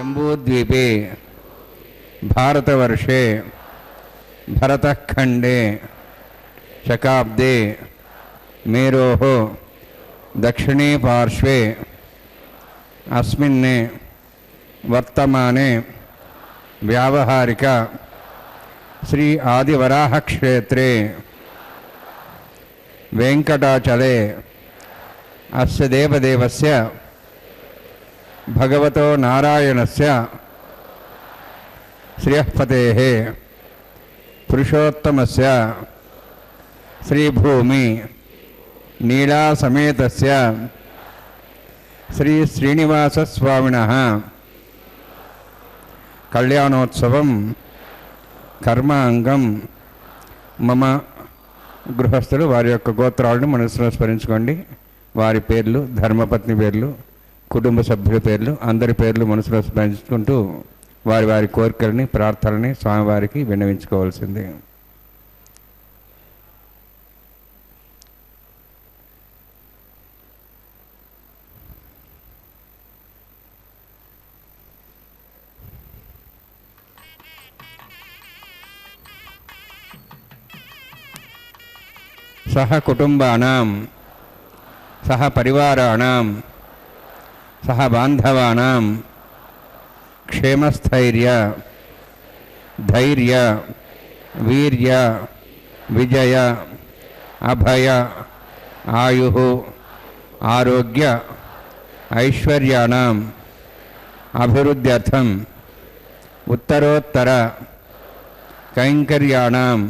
जम्बूद्वीपे भारतवर्षे भरतखंडे शकाब्दे मेरोः दक्षिणे पार्श्वे अस्मिन् वर्तमाने व्यावहारिक श्री आदिवराह क्षेत्रे वेंकटाचले अस्य देवदेवस्य भगवतो नारायणस्य श्रियःपतेः पुरुषोत्तमस्य श्रीभूमि नीलासमेतस्य श्री श्रीनिवासस्वामिनः कल्याणोत्सवं कर्मांगं मम గృహస్థులు వారి యొక్క గోత్రాలను మనసులో స్మరించుకోండి. వారి పేర్లు, ధర్మపత్ని పేర్లు, కుటుంబ సభ్యుల పేర్లు, అందరి పేర్లు మనసులో స్మరించుకుంటూ వారి వారి కోరికలని, ప్రార్థనని స్వామివారికి విన్నవించుకోవాల్సిందే. सह कुटुंबानां सह परिवाराणां सह बांधवानां क्षेमस्थैर्य धैर्य वीर्य विजय अभय आयुः आरोग्य ऐश्वर्याणां अभिवृद्ध्यर्थम् उत्तरोत्तर कैंकर्याणाम्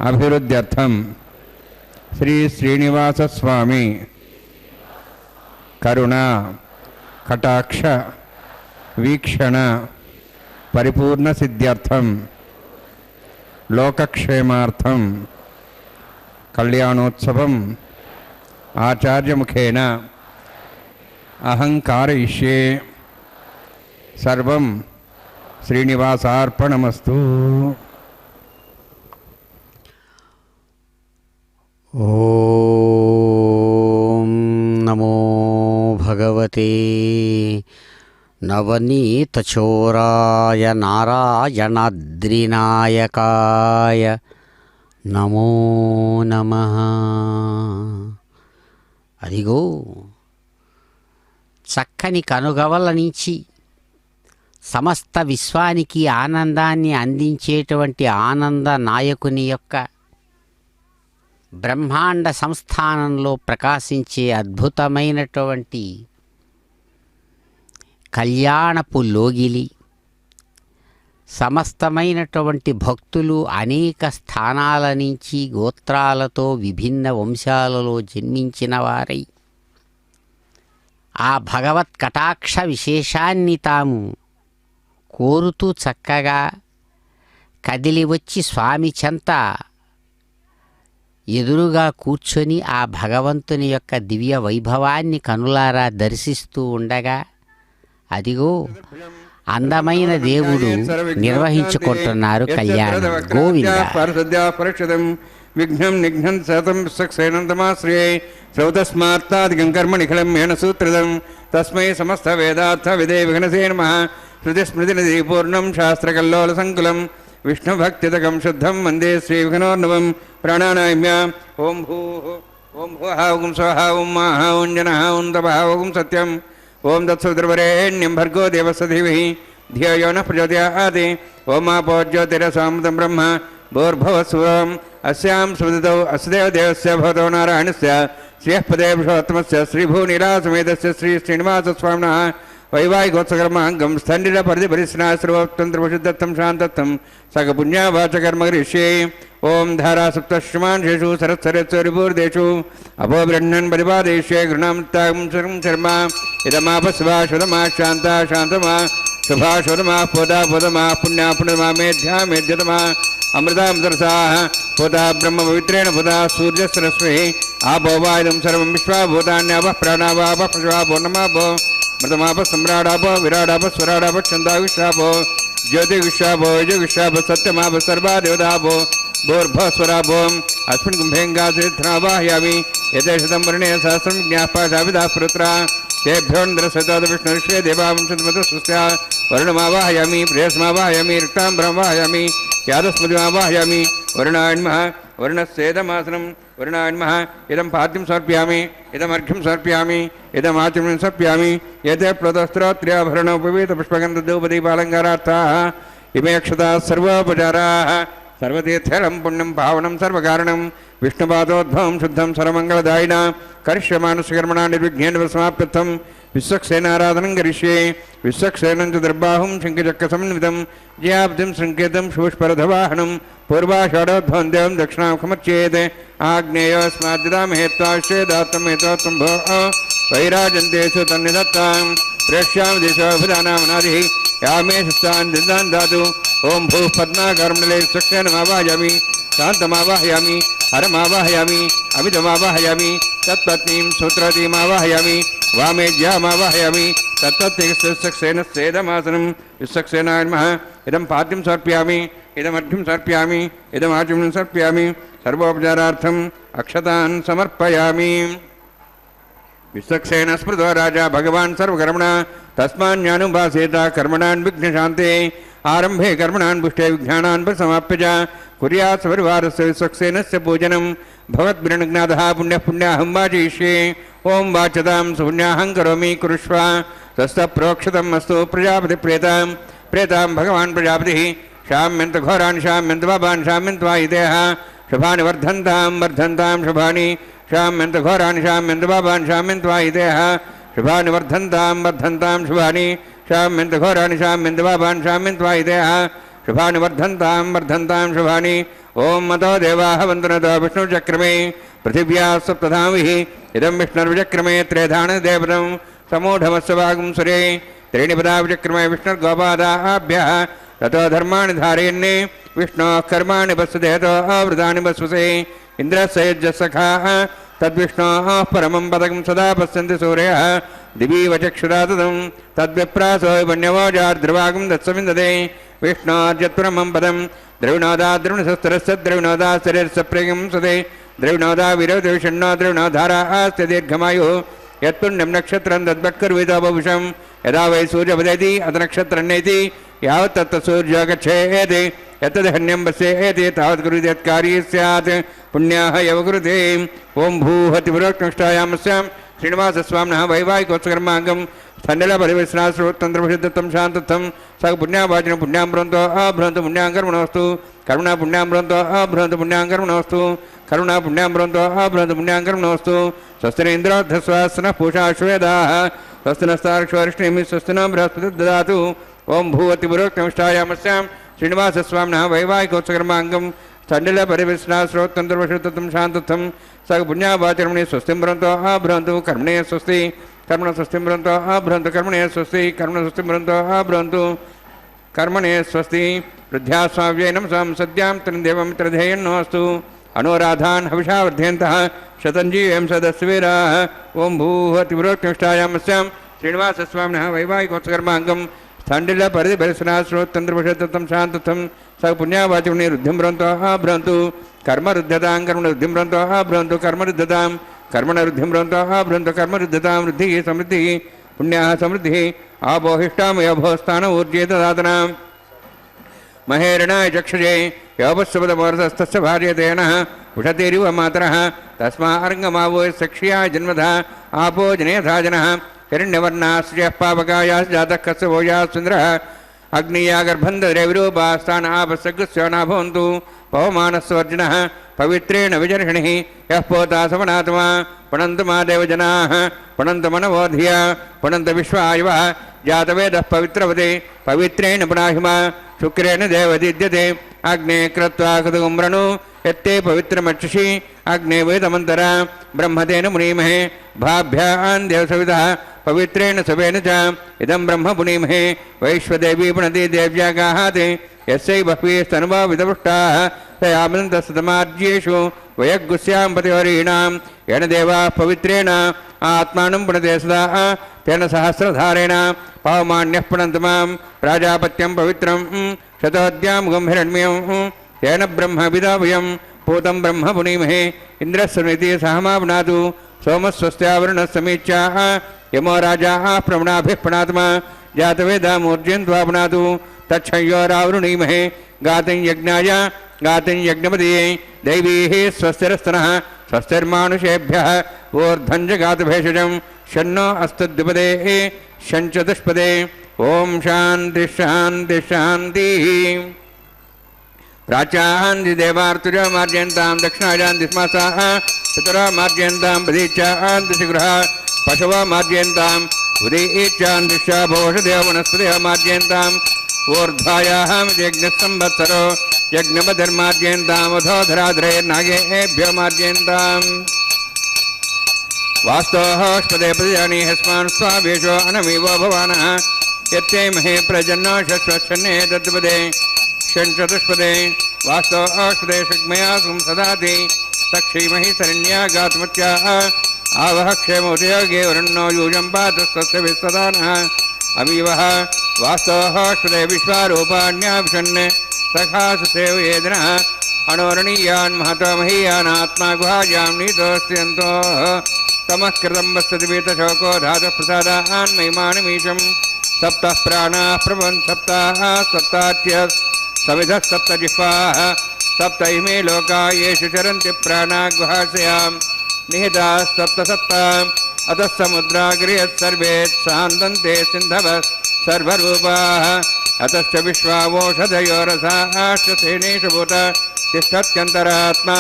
अभिवृद्ध्यर्थम् श्री श्रीनिवास स्वामी करुणा कटाक्ष वीक्षण परिपूर्ण सिद्ध्यर्थम लोकक्षेमार्थम कल्याणोत्सवम आचार्य मुखेन अहं कारयिष्ये. सर्वं श्रीनिवासार्पणमस्तु. ओम नमो भगवते नवनीतचोराय नारायणाद्रिनायकाय नमो नमः. అదిగో చక్కని కనుగవల నుంచి సమస్త విశ్వానికి ఆనందాన్ని అందించేటువంటి ఆనంద నాయకుని యొక్క బ్రహ్మాండ సంస్థానంలో ప్రకాశించే అద్భుతమైనటువంటి కళ్యాణపు లోగిలి, సమస్తమైనటువంటి భక్తులు అనేక స్థానాల నుంచి గోత్రాలతో విభిన్న వంశాలలో జన్మించిన వారై ఆ భగవత్ కటాక్ష విశేషాన్ని తాము కోరుతూ చక్కగా కదిలి వచ్చి స్వామి చెంత ఎదురుగా కూర్చొని ఆ భగవంతుని యొక్క దివ్య వైభవాన్ని కనులారా దర్శిస్తూ ఉండగా అదిగో అందమైన దేవుడు నిర్వహించుకుంటున్నారు కళ్యాణం. గోవింద. విఘ్నం నిఘ్నం శతం సక్షేనంతమాశ్రయే శ్రౌతస్మాత్తాదికం కర్మ నిఖిలం మేన సూత్రదం తస్మై సమస్త వేదార్థ విదే విఘ్నసే నమః. శృతిస్మృతినిధి పూర్ణం శాస్త్రకల్లోల సంకులం విష్ణుభక్తితకం శుద్ధం వందే శ్రీవిఘ్నోర్ణవం. ప్రాణానామ్య ఓం భూః ఓం భువః ఓం స్వః ఓం మహః ఓం జనః ఓం తపః ఓం సత్యం ఓం తత్సవితుర్వరేణ్యం భర్గో దేవस्य धीमहि धियो यो नः प्रचोदयात्. ఓం ఆపో జ్యోతిరసామృతం బ్రహ్మ భూర్భువస్సువం అస్యాం స్మృతితో అస్య దేవस्य భవతో నారాయణस्य శ్రియఃపదే పురుషోత్తమस्य శ్రీభూనిలాసమేతस्य శ్రీ శ్రీనివాసస్వామినः వైవాహికోత్సకర్మాంగం స్థండిర పరిధిపరిస్నాశ్రవత్తంత్రవశుద్ధత్తం శాంతత్వం సగపుణ్యావాచకర్మగరిష్యే. ఓం ధారాసప్తశ్రమాన్ శేషు సరత్సరత్సరిపూర్దేషు అపోబ్రహ్మణ్ పరిపాదేష్యే గృణామృతాం శర్మ ఇదమాపస్వా శుధమా శాంతా శాంతమా శుభా శుధమా పోదా పోదమా పుణ్యా పుణ్యమా మేధ్యా మేధ్యతమా అమృతామృతరసా పోదా బ్రహ్మ పవిత్రేణ పోదా సూర్యస్రశ్రీ ఆపో వాయుం సర్వం విశ్వాభూతాన్యాప ప్రాణావాప పశువాపో నమాపో మృతమాప సమ్రాడాపో విరాడాప స్వరాడాప ఛందావిశ్వాపో జ్యోతివిశ్వాపో యజవిశ్వాపో సత్యమాప సర్వా దేవతాపో భూర్భస్వరాపో అస్మిన్ కుంభేంగాసిద్ధ్రావాహయామి యథేషతం వర్ణే సహస్రం జ్ఞాపాశావిదా పుత్ర तेभ्योन्द्रसतोद विष्णुर्षे देवांशतमतस्या वरुणमावाहयामि प्रेयसमावाहयामि रक्ताम्बरमावाहयामि यादस्मतिमावाहयामि वरुणाय नमः वरुणस्येदमासनं वरुणाय नमः इदं पाद्यं समर्पयामि इदमर्घ्यं समर्पयामि इदमाचमनं समर्पयामि एते प्रोतस्त्रोत्र्याभरणोपवीतपुष्पगन्धधूपदीपालङ्कारार्थाः इमे अक्षताः सर्वोपचाराः सर्वतीर्थलं पुण्यं पावनं सर्वकारणं विष्णुपादोद्भवं शुद्धं सर्वमङ्गलदायिना करिष्यमानस्य निर्विघ्नेन समाप्त्यर्थं विश्वक्सेनाराधनं करिष्ये विश्वक्सेनं च दर्बाहुं शङ्खचक्रसमन्वितं जयाब्धिं सङ्केतं शुष्परथवाहनं पूर्वाषाढोद्भवं देवं दक्षिणामुखमर्चयेत् आग्नेयोऽस्माद्दामहेत्वाश्चेदात्तमेतोत्तं भो वैराजन्तेषु तन्निधत्तां प्रेक्ष्यामि देशोऽभिधानामनादिः या मे सुस्तान् दिन्दान् दातु ॐ भूः पद्माकर्मणले स्वक्षेणमावाहयामि शान्तमावाहयामि हरमावाहयामि अमितमावाहयामि तत्पत्नीं सूत्रवतीमावाहयामि वामेज्यामावाहयामि तत्तत्सेनस्येदमासनं विश्वक्सेनाय नमः इदं पाद्यं समर्पयामि इदमर्घ्यं समर्पयामि इदमाचमनं समर्पयामि सर्वोपचारार्थम् अक्षतान् समर्पयामि विश्वक्सेन स्मृतो राजा भगवान् सर्वकर्मणा तस्मान्यानुभासेत कर्मणान् विघ्नशान्ते आरम्भे कर्मणान् पुष्टे विज्ञानान् समाप्य च कुर्यात् सपरिवारस्य विश्वक्सेनस्य पूजनं भवद्भिर्निघ्नादः पुण्यः पुण्याहं वाचयिष्ये ॐ वाचतां सुपुण्याहं करोमि कुरुष्व तस्तप्रोक्षतम् अस्तु प्रजापतिप्रेतां प्रेतां भगवान् प्रजापतिः शाम्यन्तघोरान् शाम्यन्तपापान् शाम्यन्त्वायितेः शुभानि वर्धन्तां वर्धन्तां शुभानि शाम्यन्तघोरान् शाम्यन्तपापान् शाम्यन्त्वायितेः शुभानि वर्धन्तां वर्धन्तां शुभानि शाम्यन्तघोराणि शाम्यन्तपापान् शाम्यन्त्वायितेः शुभानि वर्धन्तां वर्धन्तां शुभानि ॐ मतो देवाः वन्दनतो विष्णुचक्रमे पृथिव्याः सप्तधामिः इदं विष्णुर्विचक्रमे त्रेधानदेवतं समूढमस्वागं सुरे त्रीणि पदा विचक्रमे विष्णुर्गोपादाभ्यः ततो धर्माणि धारयन्ने विष्णोः कर्माणि वसुदेतो आवृतानि वस्वसे इन्द्रस्य यज्ञसखाः तद्विष्णोः परमं पदकं सदा पश्यन्ति सूर्यः दिवीव चक्षुरा तदं तद्विप्रासो वन्यवोजार्द्रवागं दत्सविन्दते विष्णोर्यत्परमं पदं द्रविणोदा द्रविणशस्त्रस्य द्रविणोदा शरीरस्य प्रियं सदे द्रविणोदा विरोधविषण्णो द्रविणोधारास्ते दीर्घमायुः यत्पुण्यं नक्षत्रं तद्वत्कर्वितोपविशं यदा वै सूर्यपदेति अथ नक्षत्रन्नेति यावत् तत्र सूर्यो गच्छेत् यत्तदहन्यं पश्येत् तावत् कुरुते यत्कार्ये स्यात् पुण्याः यव कुरुते ॐ भूहतिपुरोक्तष्टायामस्यां श्रीनिवासस्वामिनः वैवाहिकोत्सकर्माङ्गं स्थण्डलपरिवेशनाश्रोत्तन्त्रप्रसिद्धत्वं शान्तत्वं स पुण्यावाचिनं पुण्यां भ्रन्तो अभ्रन्तो पुण्यां कर्मणोऽस्तु करुणा पुण्यां भ्रन्तो अभ्रन्तो पुण्यां कर्मणोऽस्तु करुणा पुण्यां भ्रन्तो अभ्रन्तो पुण्यां कर्मणोऽस्तु स्वस्तिरेन्द्रोऽर्धस्वास्नः पूषा श्वेदाः स्वस्तिनस्तार्क्ष्वरिष्णिमिः स्वस्तिनो बृहस्पतिः ददातु ॐ भूवतिपुरोक्तमिष्टायामस्यां श्रीनिवासस्वामिनः वैवाहिकोत्सकर्माङ्गं स्थण्डलपरिवेशनाश्रोत्तन्त्रप्रसिद्धत्वं शान्तत्वं स पुण्यावाचर्मणे स्वस्तिं भ्रन्तो अभ्रन्तु कर्मणे स्वस्ति कर्मण स्वस्तिं भ्रन्तो अभ्रन्तु कर्मणे स्वस्ति कर्मण स्वस्तिं भ्रन्तो अभ्रन्तु कर्मणे स्वस्ति वृद्ध्यास्वाव्यै नमसां सद्यां त्रिदेवमित्रधेयन्नोऽस्तु अनुराधान् हविषा वर्धयन्तः शतञ्जीवं सदस्वीराः ॐ भूहतिपुरोक्तमिष्टायामस्यां श्रीनिवासस्वामिनः वैवाहिकोत्सकर्माङ्गं स्थण्डिलपरिदर्शनाश्रोत्तन्त्रप्रसिद्धत्वं शान्तत्वं स पुण्यावाचमणे रुद्धिं भ्रन्तो अभ्रन्तु कर्मरुद्धतां कर्मरुद्धिं भ्रन्तो अभ्रन्तु कर्मरुद्धतां कर्मणरुद्धिं भ्रन्तो अभ्रन्तु कर्मरुद्धतां वृद्धिः समृद्धिः पुण्याः समृद्धिः आपोहिष्टामयोभोस्थान ऊर्जे ददातनां महेरणाय चक्षुषे योपस्वपदमोरतस्तस्य भार्यतेनः उषतिरिव मातरः तस्मार्ङ्गमावो सक्ष्याय जन्मधा आपो जनेथा जनः हिरण्यवर्णाश्रियः पावकायाः जातः कस्य भोजाः सुन्दरः अग्निया गर्भन्धद्रविरूपास्तान् आपसग्स्यो न भवन्तु पवमानस्वर्जिनः पवित्रेण विजर्षणिः यः पोता समनात्मा पुनन्तु मा देवजनाः पुनन्तु मनवोधिया पुनन्तु विश्वायुवः जातवेदः पवित्रवते पवित्रेण पुनाहिमा शुक्रेण देवदीद्यते अग्ने कृत्वा कृतुम्रणु यत्ते पवित्रमक्षसि अग्ने वेदमन्तरा ब्रह्मतेन मुनीमहे भाभ्यान् देवसवितः पवित्रेण सवेन च इदं ब्रह्म पुनीमहे वैश्वदेवी पुनति देव्यागाहाते यस्यै बह्वीस्तनुवा विदपुष्टाः तयामन्तस्तमाज्येषु वयग्गुस्यां पतिवरीणां येन देवाः पवित्रेण आत्मानं पुनते सदा तेन सहस्रधारेण पावमान्यः पुनन्तु मां प्राजापत्यं पवित्रं शतोद्यां गम्भिरण्यं येन ब्रह्मविदाभयं पूतं ब्रह्म पुनीमहे इन्द्रस्वनिति सहमा पुनातु सोमस्वस्त्यावरुणः समीच्या यमो राजा प्रमणाभिः प्रणात्मा जातवेदामूर्जयन्त्वा पुनातु तच्छयोरावृणीमहे गातिं यज्ञाय गातिं यज्ञपदये दैवीः स्वस्तिरस्तनः स्वस्तिर्मानुषेभ्यः ऊर्ध्वञ्जगातभेषजं शन्नो अस्तुद्विपदे शञ्चतुष्पदे ओम शांति शांति शांति। प्राचान्ति देवार्तुजा मार्जयन्तां दक्षिणायान्ति स्मासाः चतुरा मार्जयन्तां प्रदीचान्ति शिग्रः पशवः मार्जयन्ताम् उदीचान्तिश्च भोषदेव वनस्पतयः मार्जयन्ताम् ऊर्ध्वायाः यज्ञसंवत्सरो यज्ञपतिर्मार्जयन्ताम् अधोधराधरैर्नागेभ्यो मार्जयन्ताम् वास्तोः स्पदे प्रतिजानी हस्मान् स्वावेशो अनमीवो भवानः यत्ते महे प्रजन्नो शश्वच्छन्ने दत्तपदे षण्चतुष्पदे वास्तो अष्पदे षड्मया संसदाति सक्षीमहि शरण्या गातमत्याः आवह क्षेमोदयोगे वरुणो यूजं पात स्वस्य विस्वदानः अमीवः वास्तोः अष्पदे विश्वारूपाण्याभिषण्णे सखासुसेव येदिनः अणोरणीयान् महतो महीयान् आत्मा गुहायां नीतोऽस्त्यन्तोः तमः कृतं वस्ततिपीतशोको धातुः प्रसादान् महिमानमीशम् सप्तः प्राणाः प्रभवन् सप्ताः सप्तात्यः सविधः सप्तजिह्वाः सप्त इमे लोका येषु चरन्ति प्राणाः गुहाशयां निहिताः सप्त सप्त अतः समुद्राग्र्यः सर्वे सान्दन्ते सिन्धवः सर्वरूपाः अतश्च विश्वावोषधयो रसाश्च सेनेषु भूत तिष्ठत्यन्तरात्मा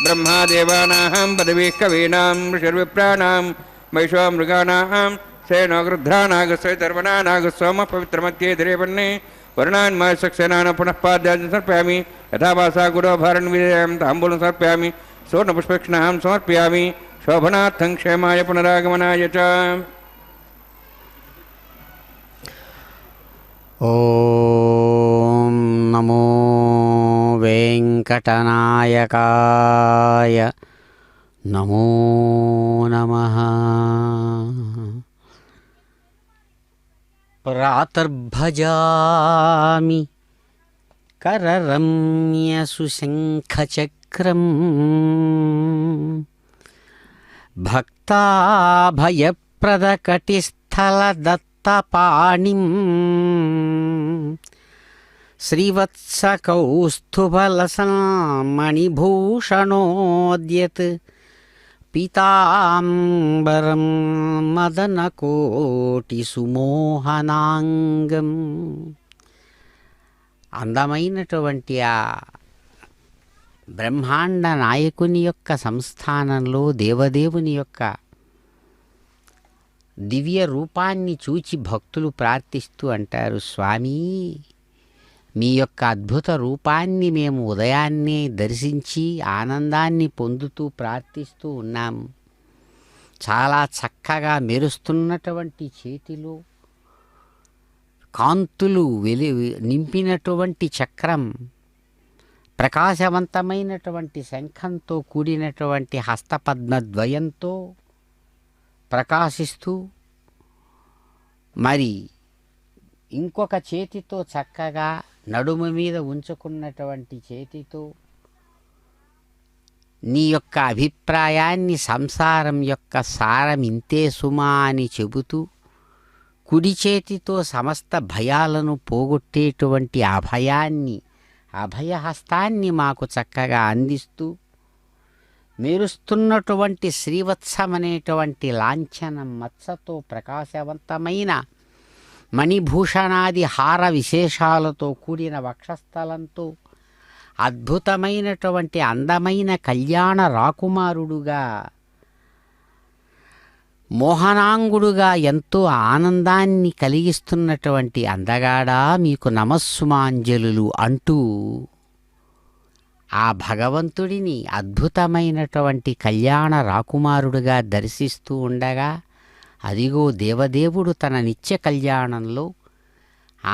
ब्रह्मादेवानां पदवीः कवीनां ऋषिर्विप्राणां महिषो मृगाणां सेनो गृध्रानागस्वैतर्वणानागस्वमः पवित्रमध्ये धिरेपन्ने वर्णान्मायसक्सेनान् पुनः पाद्यान् समर्पयामि यथा वासा गुरो भारन्विजयं ताम्बूलं समर्पयामि सुवर्णपुष्पक्षणां समर्पयामि शोभनार्थं क्षेमाय पुनरागमनाय च। ॐ नमो वेङ्कटनायकाय नमो नमः। प्रातर्भजामि कररम्यसुशङ्खचक्रम् भक्ताभयप्रदकटिस्थलदत्तपाणिम् श्रीवत्सकौस्तुभलसन्मणिभूषणोद्यत् पीताम्बरं మదనకోటిసుమోహనాంగం. అందమైనటువంటి ఆ బ్రహ్మాండ నాయకుని యొక్క సంస్థానంలో దేవదేవుని యొక్క దివ్య రూపాన్ని చూచి భక్తులు ప్రార్థిస్తూ అంటారు, స్వామీ మీ యొక్క అద్భుత రూపాన్ని మేము ఉదయాన్నే దర్శించి ఆనందాన్ని పొందుతూ ప్రార్థిస్తూ ఉన్నాము. చాలా చక్కగా మెరుస్తున్నటువంటి చేతిలో కాంతులు నింపినటువంటి చక్రం, ప్రకాశవంతమైనటువంటి శంఖంతో కూడినటువంటి హస్తపద్మద్వయంతో ప్రకాశిస్తూ, మరి ఇంకొక చేతితో చక్కగా నడుము మీద ఉంచుకున్నటువంటి చేతితో నీ యొక్క అభిప్రాయాన్ని సంసారం యొక్క సారం ఇంతే సుమా అని చెబుతూ, కుడి చేతితో సమస్త భయాలను పోగొట్టేటువంటి అభయహస్తాన్ని మాకు చక్కగా అందిస్తూ, మెరుస్తున్నటువంటి శ్రీవత్సమనేటువంటి లాంఛనం మత్సతో ప్రకాశవంతమైన మణిభూషణాది హార విశేషాలతో కూడిన వక్షస్థలంతో అద్భుతమైనటువంటి అందమైన కళ్యాణ రాకుమారుడుగా, మోహనాంగుడుగా ఎంతో ఆనందాన్ని కలిగిస్తున్నటువంటి అందగాడా మీకు నమస్సుమాంజలులు అంటూ ఆ భగవంతుడిని అద్భుతమైనటువంటి కళ్యాణ రాకుమారుడుగా దర్శిస్తూ ఉండగా, అదిగో దేవదేవుడు తన నిత్య కళ్యాణంలో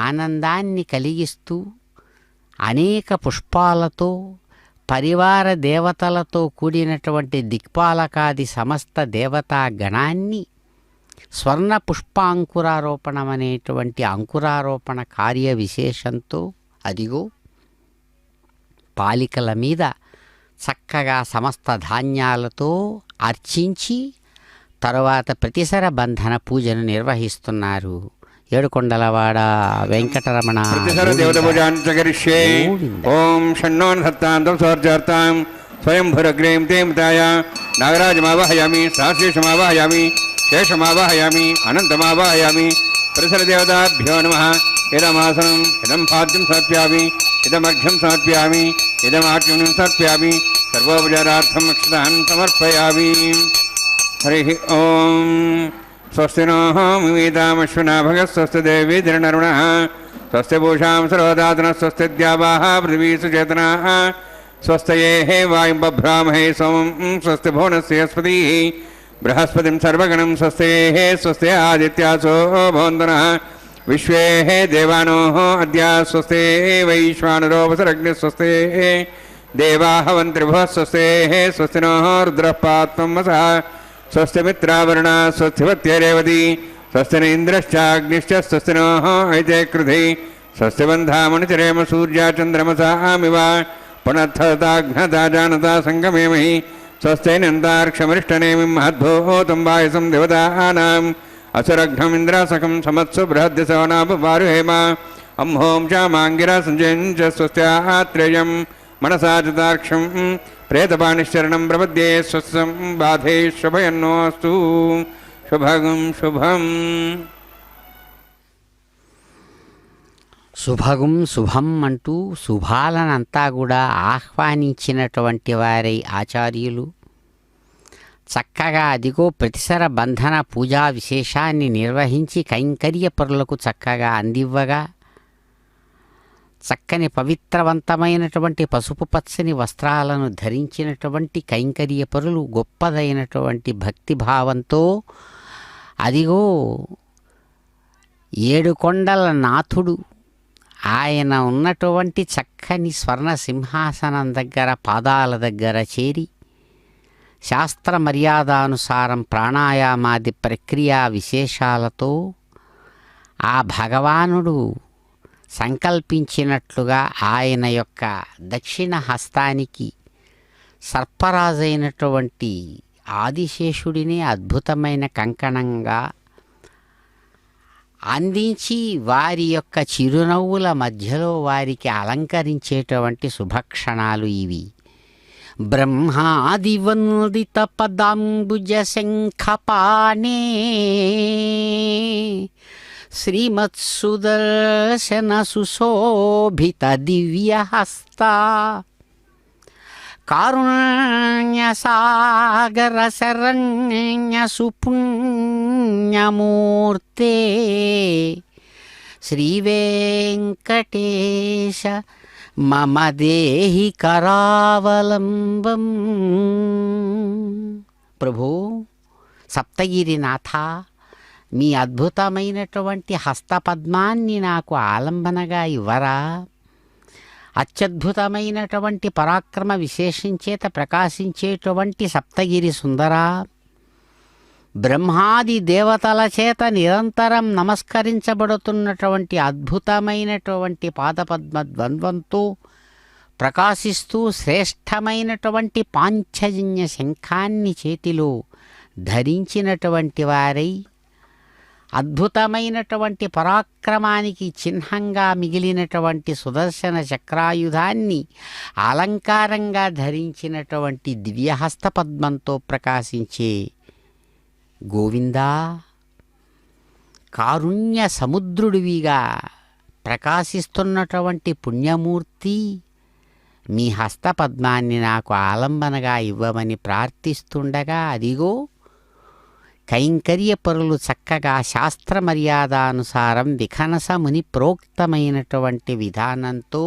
ఆనందాన్ని కలిగిస్తూ అనేక పుష్పాలతో పరివార దేవతలతో కూడినటువంటి దిక్పాలకాది సమస్త దేవతా గణాన్ని స్వర్ణ పుష్పాంకురారోపణమనేటువంటి అంకురారోపణ కార్య విశేషంతో అదిగో పాలికల మీద చక్కగా సమస్త ధాన్యాలతో అర్చించి తరువాత ప్రతిసర బంధన పూజను నిర్వహిస్తున్నారు. ఏడుకొండలవాడ వెంకటరమణ ప్రతిసర దేవత పూజాంచ కరిష్యే. ఓం షణ్ణో సత్తాంతం సోర్జార్తాం స్వయంభురగ్రేం తేమతాయ నాగరాజమావాహయామి సహశేషమావాహయామి శేషమావాహయామి అనంతమావాహయామి. ప్రతిసర దేవతాభ్యో నమః. ఇదమాసనం ఇదం పాద్యం సమర్ప్యామి, ఇదమర్ఘ్యం సమర్ప్యామి, ఇదమాట్యం సమర్ప్యామి. సర్వోపచారార్థం అక్షతాన్ సమర్పయామి. హరి ఓం. స్వస్తి నో మిమీతామశ్వినా భగः స్వస్తి దేవీ ధిరణరుణः స్వస్తి పూషాం సర్వదాతనः స్వస్తి ద్యావాः పృథివీ సుచేతనాः స్వస్తయేః వాయుం బభ్రామహే సోమం స్వస్తి భువనస్యస్పతిः బృహస్పతిం సర్వగణం స్వస్తయేః స్వస్తి ఆదిత్యాసో భవంతునః విశ్వేః దేవానోః అద్య స్వస్తి వైశ్వానరోపసరగ్నిः స్వస్తి దేవాः వంత్రిభువः స్వస్తయేః స్వస్తి నో రుద్రः పాత్వం వసః స్వస్తి మిత్రావరుణ స్వస్తివత్యరేవతి స్వస్తి ఇంద్రశ్చాగ్నిశ్చ స్వస్తి నో ఐతే కృధి స్వస్తి బంధామణిచరేమ సూర్యాచంద్రమసామివ పునఃతాఘ్నతా జానతా సంగమేమహి స్వస్తినందార్క్షమరిష్టనేమిం మహద్భూతం వాయసం దేవతానాం అసురఘ్నం ఇంద్రాసకం సమత్సు బృహద్దిశోనాపవారుహేమ అంహోం చామాంగిరా సంజయంచ స్వస్త్యాత్రేయం మనసా చతాక్షం ప్రేతపాణిశరణం ప్రపద్యే స్వస్సం బాధే శుభయన్నోస్తు. శుభగం శుభం. శుభగం శుభం అంటూ శుభాలనంతా కూడా ఆహ్వానించినటువంటి వారై ఆచార్యులు చక్కగా అదిగో ప్రతిసర బంధన పూజా విశేషాన్ని నిర్వహించి కైంకర్య పరులకు చక్కగా అందివ్వగా చక్కని పవిత్రవంతమైనటువంటి పసుపు పచ్చని వస్త్రాలను ధరించినటువంటి కైంకర్య పరులు గొప్పదైనటువంటి భక్తిభావంతో అదిగో ఏడుకొండల నాథుడు ఆయన ఉన్నటువంటి చక్కని స్వర్ణ సింహాసనం దగ్గర పాదాల దగ్గర చేరి శాస్త్ర మర్యాదానుసారం ప్రాణాయామాది ప్రక్రియా విశేషాలతో ఆ భగవానుడు సంకల్పించినట్లుగా ఆయన యొక్క దక్షిణ హస్తానికి సర్పరాజైనటువంటి ఆదిశేషుడిని అద్భుతమైన కంకణంగా అందించి వారి యొక్క చిరునవ్వుల మధ్యలో వారికి అలంకరించేటువంటి శుభక్షణాలు ఇవి. బ్రహ్మాదివందిత పదాంబుజ శంఖపాణే శ్రీమత్సుదర్శన సుశోభిత దివ్యహస్త కారుణ్యసాగర శరణ్య సుపుణ్యమూర్తే శ్రీవేంకటేశ మమ దేహి కరావలంబం. ప్రభు సప్తగిరినాథ, మీ అద్భుతమైనటువంటి హస్తపద్మాన్ని నాకు ఆలంబనగా ఇవ్వరా? అత్యద్భుతమైనటువంటి పరాక్రమ విశేషంచేత ప్రకాశించేటువంటి సప్తగిరి సుందరా, బ్రహ్మాది దేవతల చేత నిరంతరం నమస్కరించబడుతున్నటువంటి అద్భుతమైనటువంటి పాదపద్మ ద్వంద్వంతో ప్రకాశిస్తూ శ్రేష్టమైనటువంటి పాంచజన్య శంఖాన్ని చేతిలో ధరించినటువంటి వారై అద్భుతమైనటువంటి పరాక్రమానికి చిహ్నంగా మిగిలినటువంటి సుదర్శన చక్రాయుధాన్ని అలంకారంగా ధరించినటువంటి దివ్యహస్త పద్మంతో ప్రకాశించే గోవిందా, కారుణ్య సముద్రుడివిగా ప్రకాశిస్తున్నటువంటి పుణ్యమూర్తి, మీ హస్తపద్మాన్ని నాకు ఆలంబనగా ఇవ్వమని ప్రార్థిస్తుండగా అదిగో కైంకర్య పరులు చక్కగా శాస్త్ర మర్యాదానుసారం విఖనస ముని ప్రోక్తమైనటువంటి విధానంతో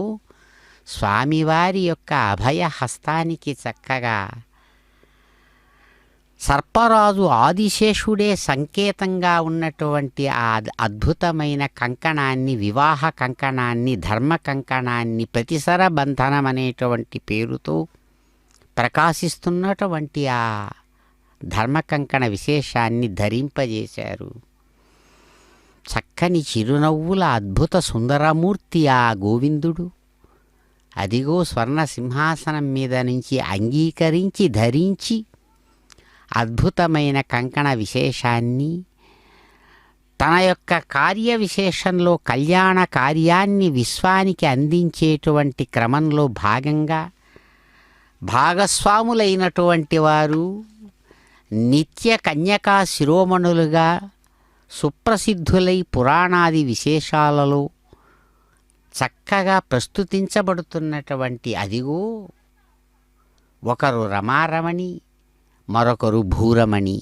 స్వామివారి యొక్క అభయ హస్తానికి చక్కగా సర్పరాజు ఆదిశేషుడే సంకేతంగా ఉన్నటువంటి ఆ అద్భుతమైన కంకణాన్ని, వివాహ కంకణాన్ని, ధర్మ కంకణాన్ని, ప్రతిసర బంధనం అనేటువంటి పేరుతో ప్రకాశిస్తున్నటువంటి ఆ ధర్మ కంకణ విశేషాన్ని ధరింపజేశారు. చక్కని చిరునవ్వుల అద్భుత సుందరమూర్తి ఆ గోవిందుడు అదిగో స్వర్ణ సింహాసనం మీద నుంచి అంగీకరించి ధరించి అద్భుతమైన కంకణ విశేషాన్ని తన యొక్క కార్య విశేషంలో కళ్యాణ కార్యాన్ని విశ్వానికి అందించేటువంటి క్రమంలో భాగంగా భాగస్వాములైనటువంటి వారు నిత్య కన్యకా శిరోమణులుగా సుప్రసిద్ధులై పురాణాది విశేషాలలో చక్కగా ప్రస్తుతించబడుతున్నటువంటి అదిగో ఒకరు రమారమణి, మరొకరు భూరమణి.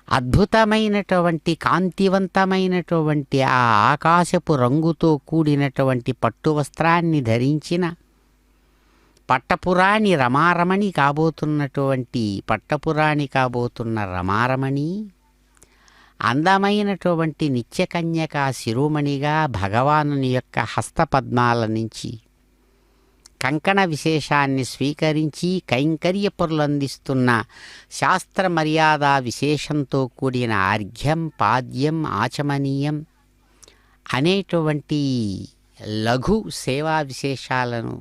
అద్భుతమైనటువంటి కాంతివంతమైనటువంటి ఆ ఆకాశపు రంగుతో కూడినటువంటి పట్టు వస్త్రాన్ని ధరించిన పట్టపురాణి రమారమణి కాబోతున్నటువంటి పట్టపురాణి కాబోతున్న రమారమణి అందమైనటువంటి నిత్యకన్యకా శిరోమణిగా భగవానుని యొక్క హస్తపద్మాల నుంచి కంకణ విశేషాన్ని స్వీకరించి కైంకర్య పరులందిస్తున్న శాస్త్ర మర్యాద విశేషంతో కూడిన అర్ఘ్యం, పాద్యం, ఆచమనీయం అనేటువంటి లఘు సేవా విశేషాలను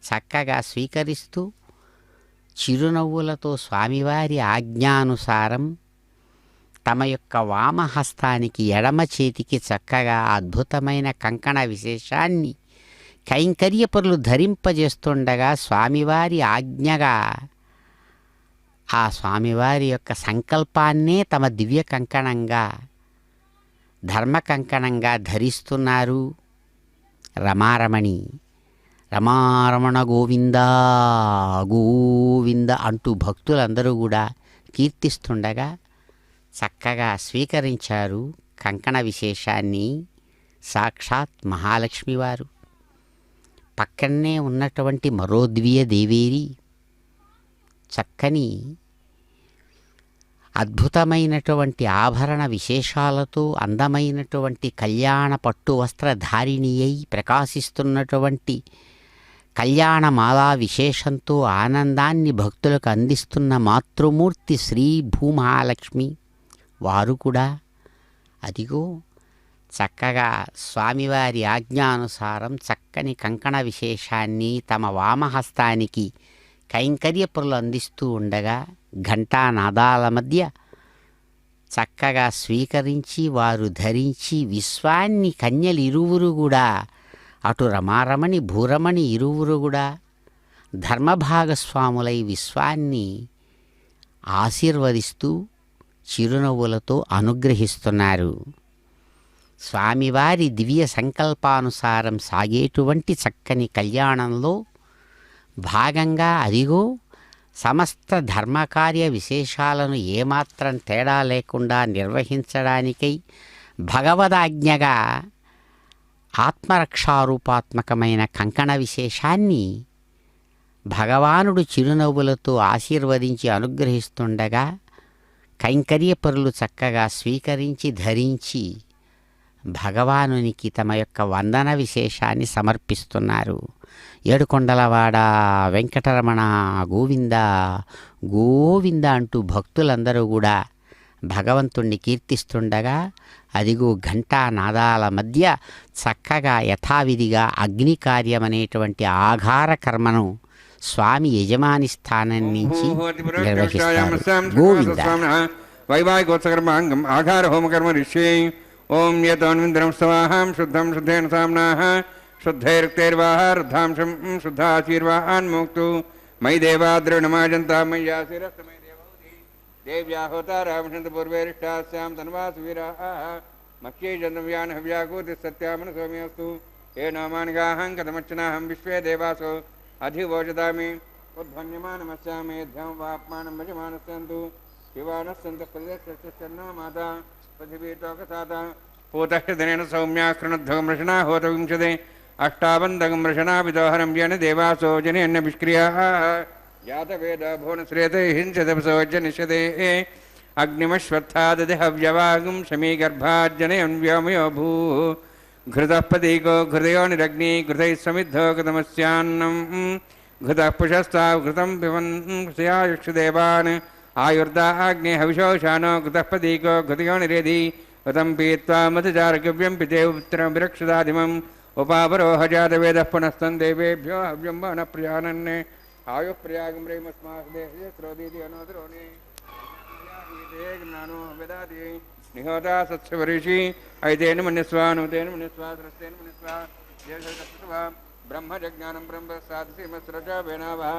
చక్కగా స్వీకరిస్తూ చిరునవ్వులతో స్వామివారి ఆజ్ఞానుసారం తమ యొక్క వామహస్తానికి ఎడమ చేతికి చక్కగా అద్భుతమైన కంకణ విశేషాన్ని కైంకర్యపరులు ధరింపజేస్తుండగా స్వామివారి ఆజ్ఞగా ఆ స్వామివారి యొక్క సంకల్పాన్నే తమ దివ్య కంకణంగా ధర్మ కంకణంగా ధరిస్తున్నారు రమారమణి. రమారమణ గోవింద గోవింద అంటూ భక్తులందరూ కూడా కీర్తిస్తుండగా చక్కగా స్వీకరించారు కంకణ విశేషాన్ని సాక్షాత్ మహాలక్ష్మివారు. పక్కనే ఉన్నటువంటి మరో దివ్య దేవేరి చక్కని అద్భుతమైనటువంటి ఆభరణ విశేషాలతో అందమైనటువంటి కళ్యాణ పట్టు వస్త్రధారిణి అయి ప్రకాశిస్తున్నటువంటి కళ్యాణమాలా విశేషంతో ఆనందాన్ని భక్తులకు అందిస్తున్న మాతృమూర్తి శ్రీ భూమహాలక్ష్మి వారు కూడా అదిగో చక్కగా స్వామివారి ఆజ్ఞానుసారం చక్కని కంకణ విశేషాన్ని తమ వామహస్తానికి కైంకర్యపురులు అందిస్తూ ఉండగా ఘంటానాదాల మధ్య చక్కగా స్వీకరించి వారు ధరించి విశ్వాన్ని కన్యలు ఇరువురు కూడా అటు రమారమణి భూరమణి ఇరువురు కూడా ధర్మభాగస్వాములై విశ్వాన్ని ఆశీర్వదిస్తూ చిరునవ్వులతో అనుగ్రహిస్తున్నారు. స్వామివారి దివ్య సంకల్పానుసారం సాగేటువంటి చక్కని కళ్యాణంలో భాగంగా అదిగో సమస్త ధర్మకార్య విశేషాలను ఏమాత్రం తేడా లేకుండా నిర్వహించడానికై భగవదాజ్ఞగా ఆత్మరక్షారూపాత్మకమైన కంకణ విశేషాన్ని భగవానుడు చిరునవ్వులతో ఆశీర్వదించి అనుగ్రహిస్తుండగా కైంకర్యపరులు చక్కగా స్వీకరించి ధరించి భగవానునికి తమ యొక్క వందన విశేషాన్ని సమర్పిస్తున్నారు. ఏడుకొండలవాడ వెంకటరమణ గోవింద గోవింద అంటూ భక్తులందరూ కూడా భగవంతుణ్ణి కీర్తిస్తుండగా అదిగో ఘంటానాదాల మధ్య చక్కగా యథావిధిగా అగ్ని కార్యమనేటువంటి ఆఘార కర్మను స్వామి యజమాని స్థానం నుంచి నిర్వహిస్తారు. గోవింద వైవాహికోత్సకర్మాంగం ఆఘార హోమకర్మ ఋష్యే ఓం యతోన్వింద్రం స్వాహాం శుద్ధం శుద్ధేన సామ్నాః శుద్ధైరుక్తైర్వాహార్ధాంశం శుద్ధాశీర్వాహాన్మోక్తు మయి దేవాద్రవిణమాజంతా మయ్యాశిరస్తమై దేవౌతి దేవ్యాహోతారామశంత పూర్వేరిష్టాస్యాం తన్వాసు వీరాః మహ్యే జంతవ్యాన్ హవ్యాకూతి సత్యామన సౌమ్యస్తు ఏ నామానిగాహం కథమర్చనాహం విశ్వే దేవాసో అధివోచదామి ఉద్భన్యమానమస్యామేధ్యం వాప్మానం భజమానస్సంతు శివానస్సంత ప్రదేశన్న మాతా పృథివీతోకసాత పూతః సౌమ్యా కృణధ్వగం రషణా హోత వింశదే అష్టాబంధగం రషణా విదోహరం జన దేవాసో జనే అన్న విష్క్రియాః జాతవేద భువనశ్రేతే హింసదపసోజ్య నిషదే అగ్నిమశ్వత్థాదది హవ్యవాగం శమీగర్భాజ్జనయన్ వ్యోమయో భూ घृतः पदीको घृतयो निरग्नि घृतैः समिद्धो घृतमस्यान्नं घृतः पुषस्ताव घृतं पिबन् घृतयायुक्षदेवान् आयुर्दाग्ने हविषोषानो घृतः पदीको घृतयो निरेधि घृतं पीत्वा मधुचारकव्यं पिते उत्तरं विरक्षदाधिमम् उपापरोह जातवेदः पुनस्तं देवेभ्यो हव्यं वनप्रियानन् आयुः प्रयागं रेमस्मादेहस्रोदीति अनोदरोनि ज्ञानो वेदादि निहोता सत्स्वरीषि ऐतेन मन्यस्वा नुतेन मन्यस्वा सरस्तेन मन्यस्वा देवसवितप्सुवा ब्रह्मजज्ञानं ब्रह्म साधसीमस्रज वेनावः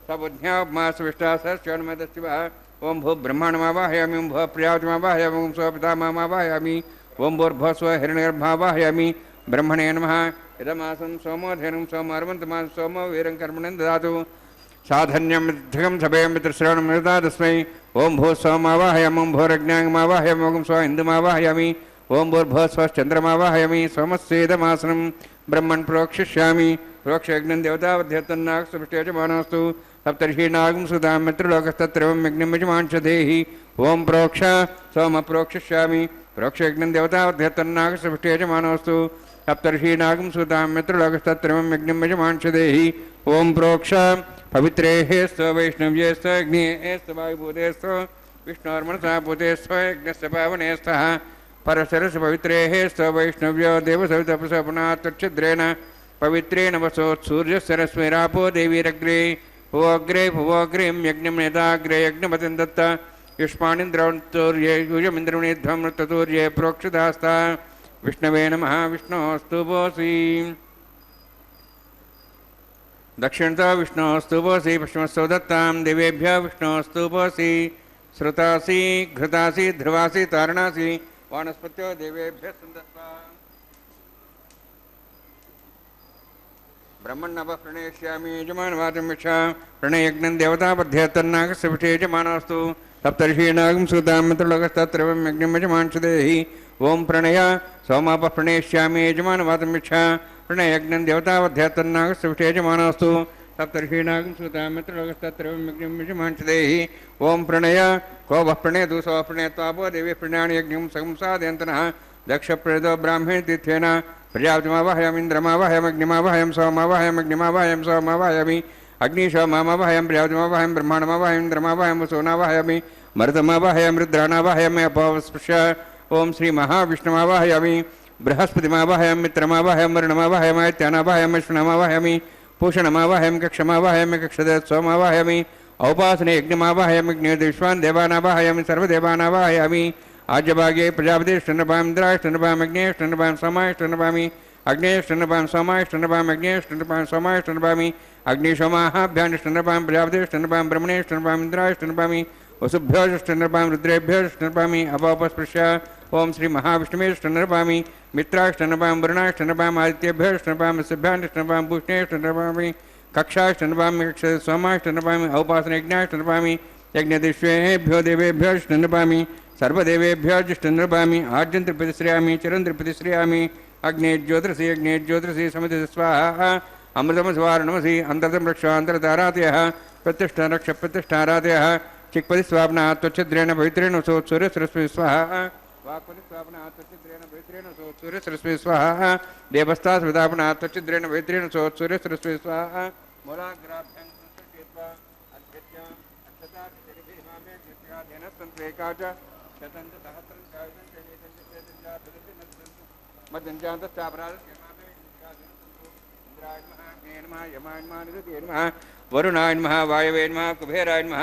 सबुद्ध्यापमासविष्टा सश्चन्मदस्तिवः ओं भू ब्रह्माण्डमावाहयामि ओं भू प्रियावतिमावाहयामि ओं स्वपितामहावाहयामि ओं भूर्भुवस्व हिरण्यगर्भावाहयामि ब्रह्मणे नमः इदमासं सोमोधेनं सोमर्वन्तमां सोमो वीरं कर्मणं ददातु साधन्यं मिथ्यकं सभयं पितृश्रवणं मृदा तस्मै ओं भूस्वमावाहयामि ओं भूरज्ञाङ्गमावाहयामि ओं स्व इन्दुमावाहयामि ओं भूर्भुवस्वश्चन्द्रमावाहयामि सोमस्येदमासनं ब्रह्मन् प्रोक्षिष्यामि प्रोक्षयज्ञं देवतावध्यतन्नागसृष्टेजमानोऽस्तु सप्तर्षीनागं सुधां मित्रलोकस्तत्रवं यज्ञं यजमांशधेहि ओं प्रोक्ष सोम प्रोक्षिष्यामि प्रोक्षयज्ञं देवतावध्यतन्नागसृष्टेजमानोऽस्तु सप्तर्षीनागं सुधां मित्रलोकस्तत्रवं यज्ञं यजमांशधेहि ओं प्रोक्ष पवित्रेः स्व वैष्णव्येस्व अग्नेयेस्व वायुभूतेस्व विष्णोर्मनसा भूतेस्व यज्ञस्य पावने स्तः परशरस्य पवित्रेः स्व वैष्णव्यो देवसवितपसपनात्तच्छिद्रेण पवित्रेण वसोत्सूर्यस्य रश्मिरापो देवीरग्रे भुवग्रे भुवोग्रीं यज्ञं नेताग्रे यज्ञपतिं दत्त युष्माणिन्द्रौर्ये यूयमिन्द्रवणीध्वं मृततूर्ये प्रोक्षितास्ता विष्णवे नमः विष्णोऽस्तु भोसि दक्षिणतो विष्णोऽस्तु भोसि पश्चिमस्तु दत्तां देवेभ्यः विष्णोऽस्तु भोसि श्रुतासि घृतासि ध्रुवासि तारणासि वानस्पत्यो देवेभ्यः सन्दत्वा ब्रह्मण्णव प्रणेष्यामि यजमानवाचं वीक्षा प्रणयज्ञं देवतापध्यतन्नागस्य विषये यजमानोऽस्तु सप्तर्षीणागं सुतां मित्रलोकस्तत्रवं यज्ञं यजमांशदेहि ओं प्रणय सोमापः प्रणेष्यामि यजमानवाचं वीक्षा प्रणयज्ञं देवतापध्यतन्नागस्य विषये यजमानोऽस्तु सप्तर्षीणागं सुतां मित्रलोकस्तत्रवं यज्ञं यजमांशदेहि ओं प्रणय को वः प्रणयतु सो प्रणयत्वापो देवी प्रणयाणि यज्ञं सकं साधयन्तनः दक्षप्रेदो ब्राह्मणे तीर्थेन प्रजापतिमावाहयामि इन्द्रमावाहयामि अग्निमावाहयामि सोमावाहयामि सोमावाहयामि अग्निशोमावाहयामि प्रजापतिमावाहयामि ब्रह्माण्डमावाहयामि इन्द्रमावाहयामि वसुनावाहयामि मरुतमावाहयामि रुद्राणावाहयामि अपोस्पृश्य ओं श्रीमहाविष्णुमावाहयामि बृहस्पतिमावाहयामि मित्रमावाहयामि वरुणमावाहयामि आदित्यानावाहयामि अश्विनामावाहयामि पूषणमावाहयामि कक्षमावाहयामि कक्षदेवत्सोमावाहयामि औपासने यज्ञमावाहयामि अग्निर्विश्वान् देवानावाहयामि सर्वदेवानावाहयामि आज्यभागे प्रजापतिष्ठन्नपां इन्द्राष्टन्नपाम् अग्नेष्टन्नपां सोमाष्टन्नपामि अग्नेष्टन्नपां सोमाष्टन्नपां अग्नेष्टन्नपां सोमाष्टन्नपामि अग्निशोमाहाभ्यानिष्टन्नपां प्रजापतिष्ठन्नपां ब्रह्मणेष्टन्नपाम् इन्द्राष्टन्नपामि वसुभ्योष्टन्नपां रुद्रेभ्योष्टन्नपामि अपोपस्पृश्य ओं श्रीमहाविष्णुमेष्टन्नपामि मित्राष्टन्नपां वरुणाष्टन्नपाम् आदित्येभ्योष्टन्नपां वसुभ्यानिष्टन्नपां पूष्णेष्टन्नपामि कक्षाष्टन्नपामि कक्षसोमाष्टन्नपामि औपासनयज्ञाष्टन्नपामि यज्ञदिष्वेभ्यो देवेभ्योष्टन्नपामि सर्वदेवेभ्यो जिष्टन्नपामि आज्यं त्रिपतिश्रयामि चिरं त्रिपतिश्रयामि अग्ने ज्योतिषि समिति स्वाहा अमृतमस्वारणमसि अन्तर्तं रक्षान्तरतारातयः प्रतिष्ठा रक्ष प्रतिष्ठारातयः चिक्पतिस्वापनात् त्वच्छिद्रेण पवित्रेण सोत्सूर्यसरस्वती स्वाहा वाक्पतिस्वापनात् त्वच्छिद्रेण पवित्रेण सोत्सूर्यसरस्वती स्वाहा देवस्तास्विदापनात् त्वच्छिद्रेण पवित्रेण सोत्सूर्यसरस्वती स्वाहा मूलाग्राभ्यां संस्कृत्वा अध्यक्ष अक्षतादिभिर्मामेकाच शतं सहस्रं सहस्रं चैतं चैतं वरुणाय नमः वायवे नमः कुबेराय नमः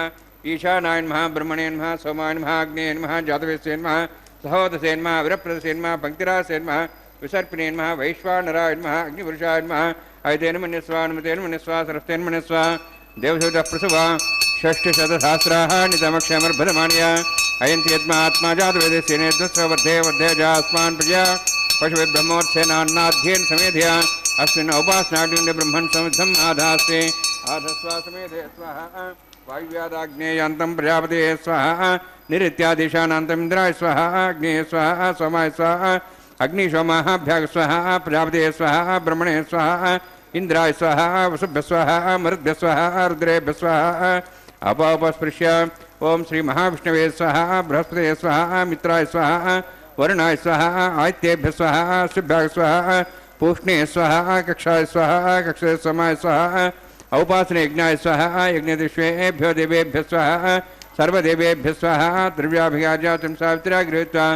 ईशानाय नमः ब्रह्मणे नमः सोमाय नमः अग्नेय नमः जातवेदसे नमः सहोदसे नमः वीरप्रदसे नमः पंक्तिरासे नमः विसर्पिणे नमः वैश्वानराय नमः अग्निपुरुषाय नमः ऐतेन मन्यस्वा अनुमतेन मन्यस्वा सरस्तेन मन्यस्वा देवसवितः प्रसवा षष्टिशतसहस्राः नितमक्षमर्भदमानया अयन्ति यद्मात्मा जातवेदस्य नेतृत्व वर्धे वर्धे जास्मान् प्रजा पशुवे ब्रह्मोत्थेनान्नाध्येन समेधया अस्मिन् औपासनाग्निं ब्रह्मन् समिद्धम् आधास्ते आधस्वा समेधे स्वाहा वायुव्यादाग्नेयान्तं प्रजापतेः स्वाहा निरित्यादिशानान्तम् इन्द्राय स्वाहा अग्नेय स्वाहा सोमाय स्वाहा अग्निशोमाभ्याग स्वाहा प्रजापतेः स्वाहा ब्रह्मणे स्वाहा इंद्राय स्वाहा वसुभ्यः स्वाहा मरुद्भ्यः स्वाहा रुद्रेभ्यः स्वाहा अपोपस्पृश्य ओं श्री महाविष्णवे स्वाहा बृहस्पतये स्वाहा मित्राय स्वाहा वरुणाय स्वाहा आदित्येभ्यः स्वाहा शुभ्याय स्वाहा पूष्णे स्वाहा कक्षाय स्वाहा कक्षे सोमाय स्वाहा औपासने यज्ञाय स्वाहा यज्ञदिष्वेभ्यो देवेभ्यः स्वाहा सर्वदेवेभ्यः स्वाहा द्रव्याभिगाजातं सावित्र्या गृहीत्वा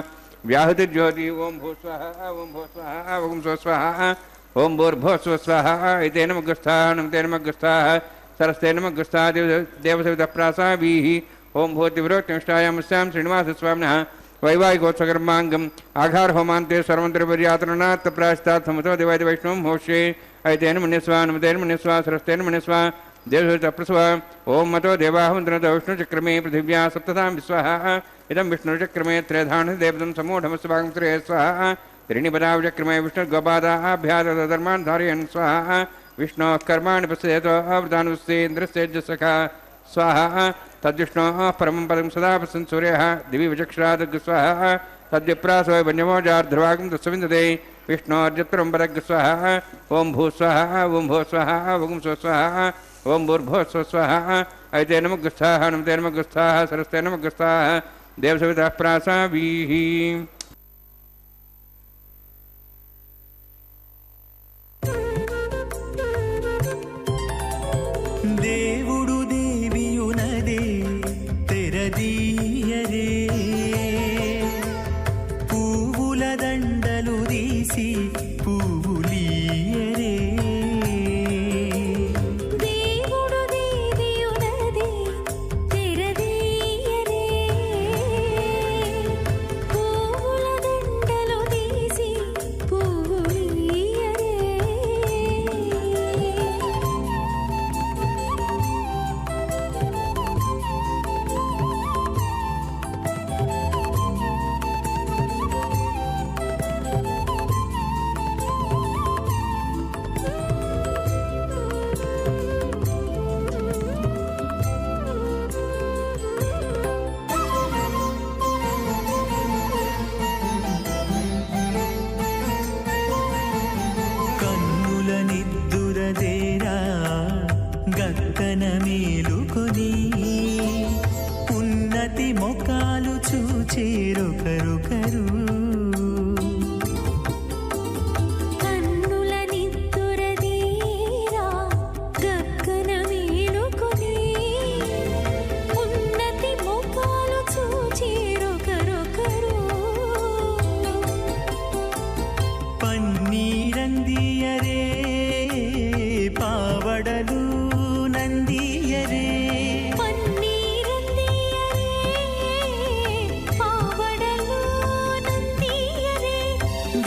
व्याहृतिज्योति ओं भू स्वाहा ओं भू स्वाहा ओं स्व स्वाहा ओं भूर्भुवस्व स्वाहा एतेन मग्गस्थाः नमतेन मग्गस्थाः सरस्तेन मग्गस्थाः देवसवितः प्रासाभिः ఓం భూతివిరోక్తిష్టాయామస్యాం శ్రీనివాసస్వామినः వైవాహికోత్సకర్మాంగం ఆఘార హోమాంతే సర్వంతరిపర్యాతరణాత్ ప్రాయశ్చిత్తాత్ సముతో దివాది వైష్ణవం హోష్యే ఐతేన మన్యస్వా నమతేన మన్యస్వా సరస్తేన మన్యస్వా దేవసప్రస్వ ఓం మతో దేవాహమంత్రతో విష్ణుచక్రమే పృథివ్యా సప్తతాం విశ్వః ఇదం విష్ణుచక్రమే త్రేధాను దేవతం సమూఢమస్సు భాగం శ్రే స్వాహ త్రీణిపదావిచక్రమే విష్ణుర్గోపాదాభ్యాధర్మాన్ ధారయన్ స్వాహ విష్ణోః కర్మాణి పశ్యేతో అవృతానుస్సేంద్రస్సేజ్జసఖా స్వాహ తద్విష్ణోః పరమం పదం సదా పశ్యన్ సూర్యः దివి విచక్షరాదగ్ స్వాహ తద్విప్రాసో వన్యమోజార్ధ్రవాగం తస్సవిందతే విష్ణోర్జత్రం పదగ్ స్వాహ ఓం భూ స్వాహ ఓం భో స్వాహ ఓం స్వ స్వాహ ఓం భూర్భో స్వ స్వాహ ఐతే నమగ్స్థాః నమతే నమగ్స్థాః సరస్తే నమగ్స్థాః దేవసవితః ప్రాసావీః. దేవుడు దేవియునదే తెరదీయరే పువ్వుల దండలు తీసి పువ్వులీయరే దేవుడు దేవియునదే తెరదీయరే పువ్వుల దండలు తీసి పువ్వులీయరే కన్నుల నిద్దురదేరా గక్కన మేలుకొని ఉన్నతి మొకాలు చూచేరొకరొకరు కన్నుల నిద్దురదీరా గగ్గన మేలుకొని ఉన్నతి ముఖాలు చూచిరొకరొకరు పన్నీరందియరే పావడలు నందియరే పన్నీరందియరే పావడలు నందియరే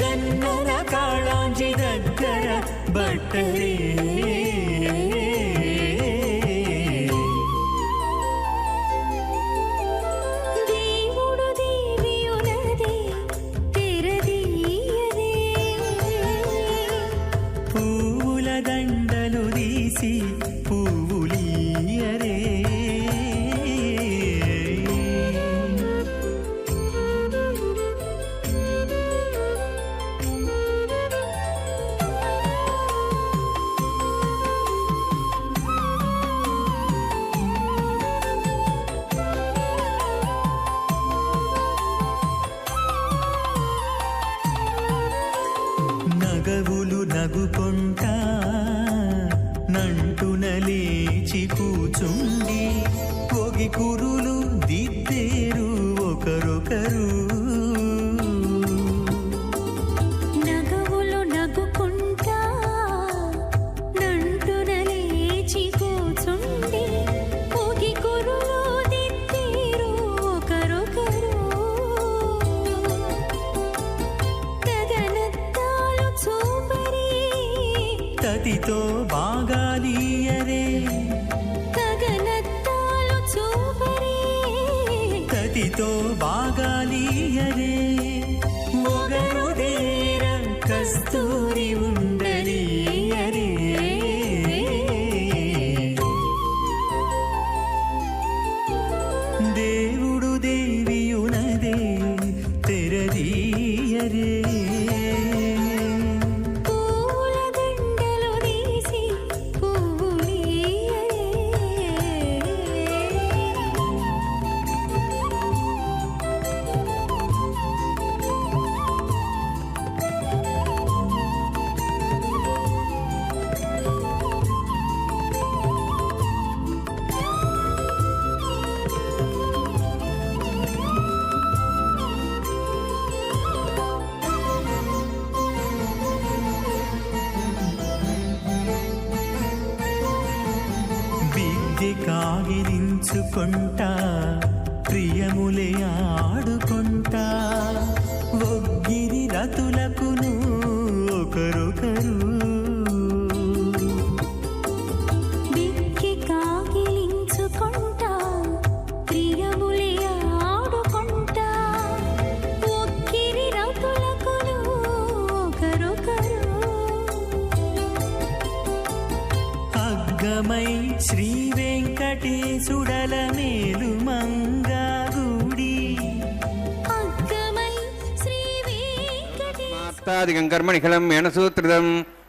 గన్నర కాళాంజి దగ్గర బట్టరే దేవుడు దేవియునదే తెరదీయరే పువ్వుల దండలు తీసి పువ్వులీయరే నగవులు నగుకొంటా నంటున లేచి కూచుండి పొగి కురులు దిద్దేరు ఒకరొకరు నగవులు నగుకుంటా నంటున లేచి కూచుండి పొగి కురులు దిద్దేరు ఒకరొకరు గగనత్తాలు చూపరి తతితో బాగాలీయరే గగనత్తాలు చూపరి తతితో బాగాలీయరే మొగరు దేర కస్తూరి ఉండలీయరే దేవుడు దేవియునదే తెరదీయరే పూల దండలు తీసి పువ్వులీయరే ಬಿದ್ದೆ ಕಾಗಿರಿಂದ కౌగిలించుకుంటా ప్రియములే ఆడుకుంటా ఒగ్గిరి రతులకును ఒకరొకరు విక్కి కాగిలించుకుంటా ప్రియములే ఆడుకుంటా ఒక్కిరి రతులకును ఒకరొకరు అగ్గమై శ్రీ వెంకటేశుడల మేలు మంగాగుడి అగ్గమై శ్రీ వెంకటేశ స్మార్తాదికం కర్మనిఖిలం మేనసూత్రితం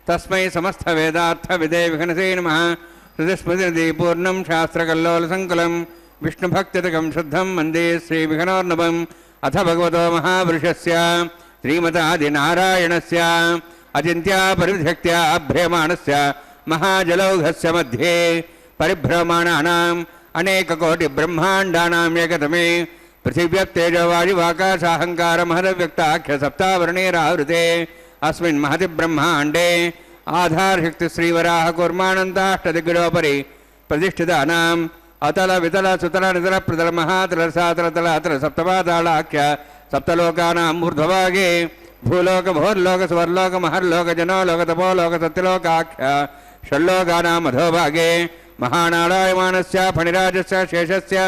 తస్మై సమస్త వేదార్థ విదే విఘనసే నమః హృదయస్మృతి పూర్ణం శాస్త్రకల్లోల సంకులం విష్ణుభక్తితకం శుద్ధం వందే శ్రీ విఘ్నోర్నవం అథ భగవతో మహాపురుషస్య శ్రీమతాదినారాయణస్య అచింత్యా పరివిధక్త్యా అభ్రేమాణస్య మహాజలౌఘస్య మధ్యే పరిభ్రమాణానాం అనేకకోటి బ్రహ్మాండానాం ఏకతమే పృథివ్యప్తేజవాయువాకాశాహంకార మహదవ్యక్తాఖ్య సప్తావరణేరావృతే అస్మిన్ మహతి బ్రహ్మాండే ఆధారశక్తి శ్రీవరాహ కూర్మానంతాష్టదిగ్గులోపరి ప్రతిష్ఠితానాం అతల వితల సుతల నితల ప్రతల మహాతల సాతల తల అతల సప్తపాతాళాఖ్య సప్తలోకానాం ఊర్ధ్వభాగే భూలోక భోర్లోక స్వర్లోక మహర్లోక జనోలోక తపోలోక సత్యలోకాఖ్య షల్లోకానాం అధోభాగే మహానారాయమానస్య ఫణిరాజస్య శేషస్య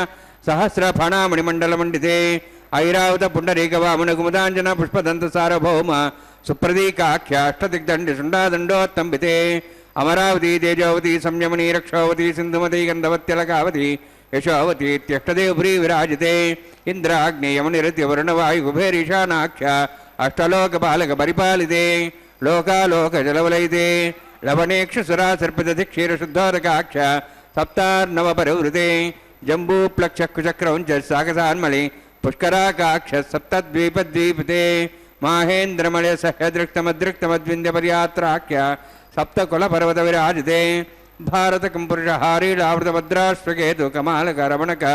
సహస్ర ఫణామణిమండలమండితే ఐరావత పుండరీక వామన కుముదాంజన పుష్పదంత సార్వభౌమ సుప్రదీకాఖ్య అష్టదిగ్దండి శుండాదండోత్తంబితే అమరావతి తేజోవతి సంయమనీ రక్షోవతి సింధుమతి గంధవత్యలకావతి యశోవతి త్యష్టదేవభ్రీ విరాజితే ఇంద్రాగ్నేయమనిరత్య వరుణవాయుకుభేరీశానాఖ్య అష్టలోక బాలక పరిపాలితే లోకాలోక జలవలయితే లవణేక్షుసురా సర్పదధి క్షీరశుద్ధోదకాఖ్య సప్తార్ణవ పరివృతే జంబూప్లక్షకుచక్రం చ సాగసాన్మళి పుష్కరాకాక్ష సప్తద్వీపద్వీపితే మాహేంద్రమళయ సహ్యదృక్తమదృక్తమద్వింద్యపర్యాత్రాఖ్య సప్తకులపర్వత విరాజితే భారతకం పురుషహారీళావృతభద్రాశ్వకేతు కమాలక రమణక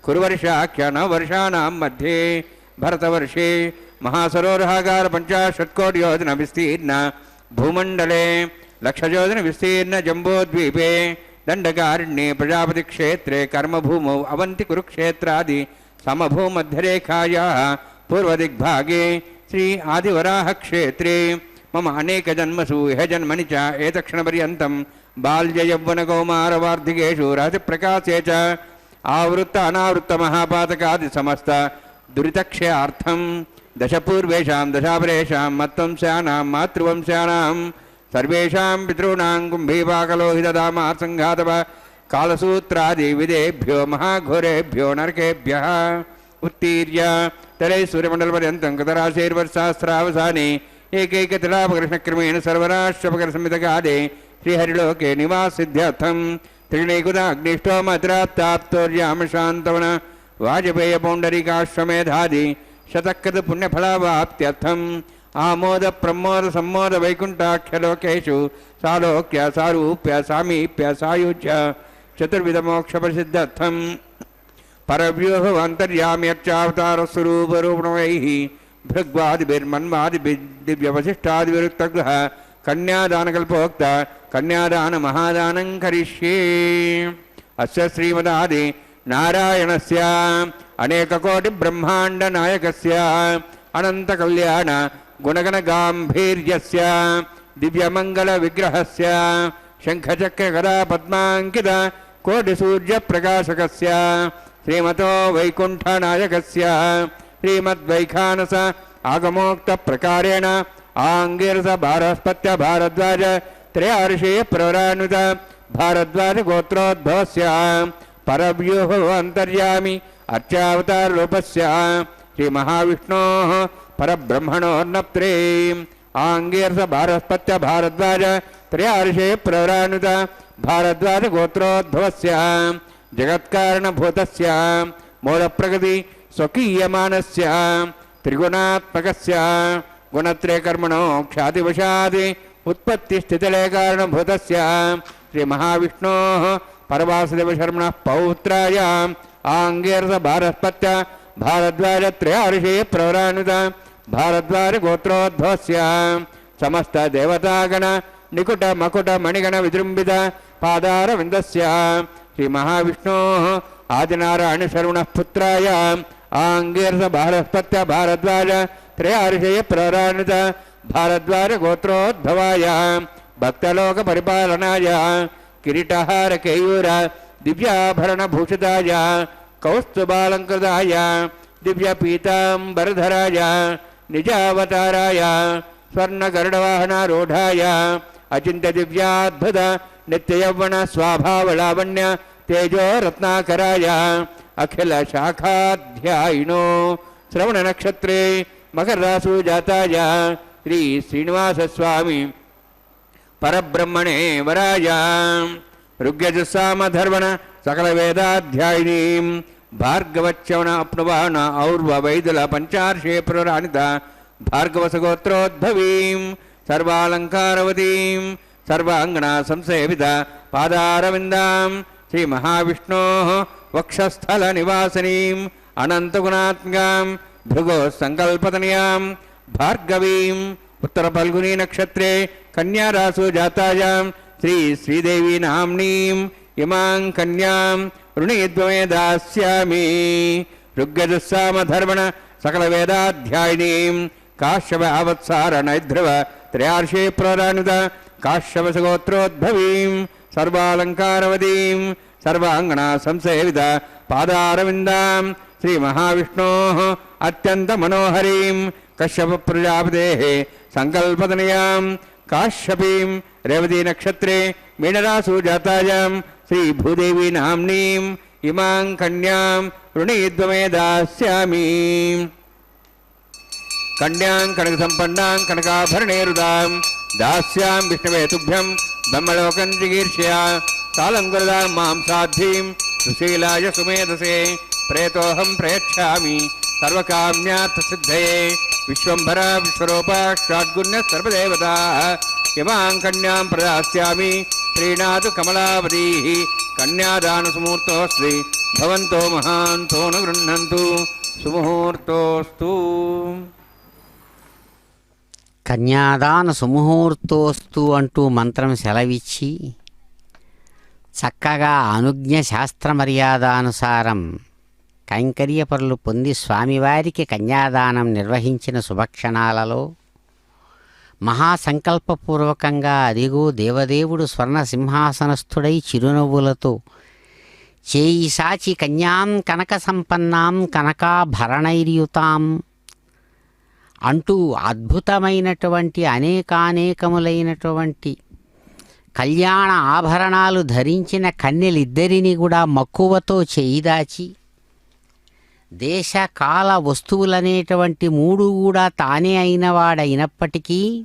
కురువర్షాఖ్య నవవర్షాణం మధ్యే భరతవర్షే మహాసరోరహాకార పంచాశత్కోటి యోజన విస్తీర్ణ భూమండలే లక్షయోజన విస్తీర్ణ జంబోద్వీపే దండకారణ్యే ప్రజాపతి క్షేత్రే కర్మభూమౌ అవంతి కురుక్షేత్రాది సమభూమధ్యరేఖాయా పూర్వదిగ్భాగే శ్రీ ఆదివరాహ క్షేత్రే మమ అనేక జన్మసు ఇహ జన్మని చ ఏతక్షణపర్యంతం బాల్య యవ్వన కౌమార వార్ధికేషు రహసి ప్రకాశే చ ఆవృత్త అనావృత్త మహాపాతకాది సమస్త దురితక్షయార్థం దశపూర్వేషాం దశాపరేషాం మత్వంశానాం మాతృవంశానాం సర్వేషాం పితॄణాం కుంభీపాకలోహితదామాసంఘాతవ కాలసూత్రాది విదేభ్యో మహాఘోరేభ్యో నరకేభ్యః ఉత్తీర్య తలై సూర్యమండలపర్యంతం కృతరాశైర్వర్షాస్త్రావసానే ఏకైకతిలాపకృష్ణక్రమేణ సర్వరాష్ట్రపకర సంహితకాదే శ్రీహరిలోకే నివాసిద్ధ్యర్థం త్రిణీకుతాగ్నిష్టోమతిరాప్తాప్తోర్యామ శాంతవన వాజపేయ పౌండరీకాశ్వమేధాది శతకృత పుణ్యఫలావాప్త్యర్థం ఆమోద ప్రమోద సమ్మోద వైకుంఠాఖ్యలోకేషు సాలోక్య సారూప్య సామీప్య సాయుజ్య చతుర్విధ మోక్ష ప్రసిద్ధ్యర్థం పరవ్యూహ అంతర్యామ్యర్చావతారస్వరూపరూపణమై భృగ్వాదిభిర్మన్వాదిభిర్దివ్యవశిష్టాదివిరుక్తగ్రహ కన్యాదానకల్పోక్త కన్యాదాన మహాదానం కరిష్యే. అస్య శ్రీమదాది నారాయణస్య అనేకకోటి బ్రహ్మాండ నాయకస్య అనంత కళ్యాణ గుణగణ గాంభీర్యస్య దివ్యమంగళ విగ్రహస్య శంఖచక్ర గదా పద్మాంకిత కోటి సూర్య ప్రకాశకస్య శ్రీమతో వైకుంఠ నాయకస్య శ్రీమద్వైఖానస ఆగమోక్త ప్రకారేణ ఆంగిరస భారస్పత్య భారద్వాజ త్రయార్షే ప్రవరాన్విత భారద్వాజ గోత్రోద్భవస్య పరవ్యూహ అంతర్యామి అర్చావతార రూపస్య శ్రీ మహావిష్ణోః పరబ్రహ్మణోర్నప్త్రే ఆంగిరస భారస్పత్య భారద్వాజ త్రయార్షే ప్రవరాన్విత భారద్వాజ గోత్రోద్భవస్య జగత్కారణభూతస్య మూలప్రకృతి స్వకీయమానస్య త్రిగుణాత్మకస్య గుణత్రయకర్మణో ఖ్యాతివశాది ఉత్పత్తిస్థితిలయ కారణభూతస్య శ్రీ మహావిష్ణోః పరవాసుదేవశర్మణః పౌత్రాయ ఆంగిరస భారస్పత్య భారద్వాజ త్రయార్షే ప్రవరాన్విత భారద్వాజ గోత్రోద్భవస్య సమస్త దేవతాగణ నికుట మకుట మణిగణ విజృంభిత పాదారవిందస్య శ్రీ మహావిష్ణోః ఆదినారాయణ శర్వణ పుత్రాయ ఆంగీర్ష బృహస్పత్య భారద్వాజ త్రయార్షయ ప్రరాణిత భారద్వాజ గోత్రోద్భవాయ భక్తలోక పరిపాలనాయ కిరీటహార కేయూర దివ్యాభరణ భూషితాయ కౌస్తుభాలంకృతాయ దివ్య పీతాంబరధరాయ నిజావతారాయ స్వర్ణ గరుడవాహనారూఢాయ అచింత్య దివ్యాద్భుత నిత్యయౌవన స్వాభావలావణ్య తేజో రత్నాకరాయ అఖిల శాఖాధ్యాయినో శ్రవణ నక్షత్రే మకర రాసు జాతాయ శ్రీ శ్రీనివాస స్వామి పరబ్రహ్మణే వరాయ ఋగ్యజుస్సామధర్వణ సకల వేదాధ్యాయినీం భార్గవచ్చవన అప్నువాన ఔర్వ వైదుల పంచార్షే పురాణిత భార్గవసగోత్రోద్భవీం సర్వాలంకారవతీం సర్వాంగణ సంసేవిత పాదారవిందాం శ్రీ మహావిష్ణో వక్షస్థల నివాసినీం అనంతగుణాత్మకాం భృగో సంకల్పతనయాం భార్గవీం ఉత్తర ఫల్గుని నక్షత్రే కన్యారాసు జాతాయాం శ్రీ శ్రీదేవి నామ్నీం ఇమాం కన్యాం రుణీద్వమే దాస్యామి ఋగ్యజుస్సామధర్మణ సకల వేదాధ్యాయినీం కాశ్యప అవత్సార నైధ్రువ త్రయార్షే ప్రరాణిత కాశ్యపసగోత్రోద్భవీం సర్వాలంకారవతీం సర్వాంగణ సంసేవిత పాదారవిందాం శ్రీ మహావిష్ణో అత్యంత మనోహరీం కశ్యప ప్రజాపతే సంకల్పతనయాం కాశ్యపీం రేవతీ నక్షత్రే మీనరాసు జాతాయాం శ్రీ భూదేవి నామ్నీం ఇమాం కన్యాం రుణీద్వమే దాస్యామి కన్యాం కనక సంపన్నాం కనకాభరణేరుదాం దాస్యాం విష్ణవే తుభ్యం బ్రహ్మలోకం జిగీర్ష్యా కాలం గురుదాం మాం సాధ్వీం సుశీలాయ సుమేధసే ప్రేతోహం ప్రయచ్ఛామి సర్వకామ్యార్థ సిద్ధయే విశ్వంభర విశ్వరూప షాడ్గుణ్య సర్వదేవతా ఇమాం కన్యాం ప్రదాస్యామి శ్రీనాథు కమలావతీ కన్యాదానసుముహూర్తోస్తి భవంతో మహాంతో న గృహ్ణంతు సుముహూర్తోస్తు. కన్యాదాన సుముహూర్తోస్తు అంటూ మంత్రం సెలవిచ్చి చక్కగా అనుజ్ఞ శాస్త్ర మర్యాదానుసారం కైంకర్యపరులు పొంది స్వామివారికి కన్యాదానం నిర్వహించిన శుభక్షణాలలో మహాసంకల్పపూర్వకంగా అదిగో దేవదేవుడు స్వర్ణ సింహాసనస్థుడై చిరునవ్వులతో చేయి సాచి కన్యాం కనక సంపన్నాం కనకాభరణైర్యుతాం అంటూ అద్భుతమైనటువంటి అనేకానేకములైనటువంటి కళ్యాణ ఆభరణాలు ధరించిన కన్యలిద్దరినీ కూడా మక్కువతో చేయిదాచి దేశ కాల వస్తువులనేటువంటి మూడు కూడా తానే అయినవాడైనప్పటికీ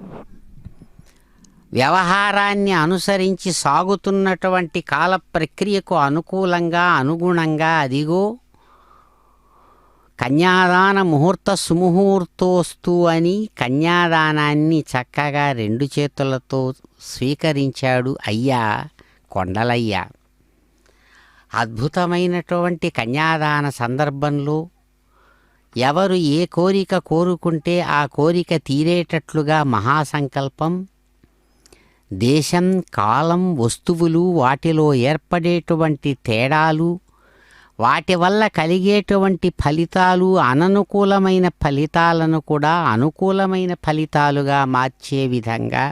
వ్యవహారాన్ని అనుసరించి సాగుతున్నటువంటి కాల ప్రక్రియకు అనుకూలంగా అనుగుణంగా అదిగో కన్యాదాన ముహూర్త సుముహూర్తోస్తు అని కన్యాదానాన్ని చక్కగా రెండు చేతులతో స్వీకరించాడు అయ్యా కొండలయ్య. అద్భుతమైనటువంటి కన్యాదాన సందర్భంలో ఎవరు ఏ కోరిక కోరుకుంటే ఆ కోరిక తీరేటట్లుగా మహాసంకల్పం దేశం కాలం వస్తువులు వాటిలో ఏర్పడేటువంటి తేడాలు వాటి వల్ల కలిగేటువంటి ఫలితాలు అననుకూలమైన ఫలితాలను కూడా అనుకూలమైన ఫలితాలుగా మార్చే విధంగా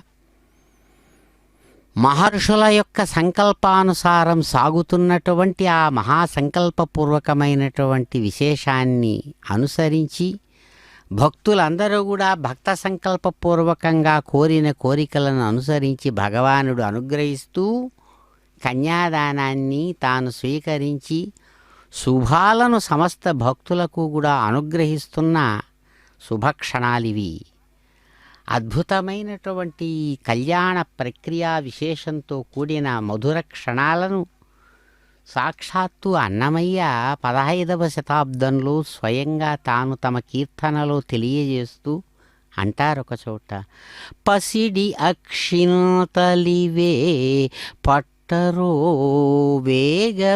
మహర్షుల యొక్క సంకల్పానుసారం సాగుతున్నటువంటి ఆ మహాసంకల్పపూర్వకమైనటువంటి విశేషాన్ని అనుసరించి భక్తులందరూ కూడా భక్త సంకల్పపూర్వకంగా కోరిన కోరికలను అనుసరించి భగవానుడు అనుగ్రహిస్తూ కన్యాదానాన్ని తాను స్వీకరించి శుభాలను సమస్త భక్తులకు కూడా అనుగ్రహిస్తున్న శుభక్షణాలివి. అద్భుతమైనటువంటి కళ్యాణ ప్రక్రియా విశేషంతో కూడిన మధుర క్షణాలను సాక్షాత్తు అన్నమయ్య 15వ శతాబ్దంలో స్వయంగా తాను తమ కీర్తనలో తెలియజేస్తూ అంటారొక చోట, పసిడి అక్షింతలివే పట్టరో వేగమేరారో,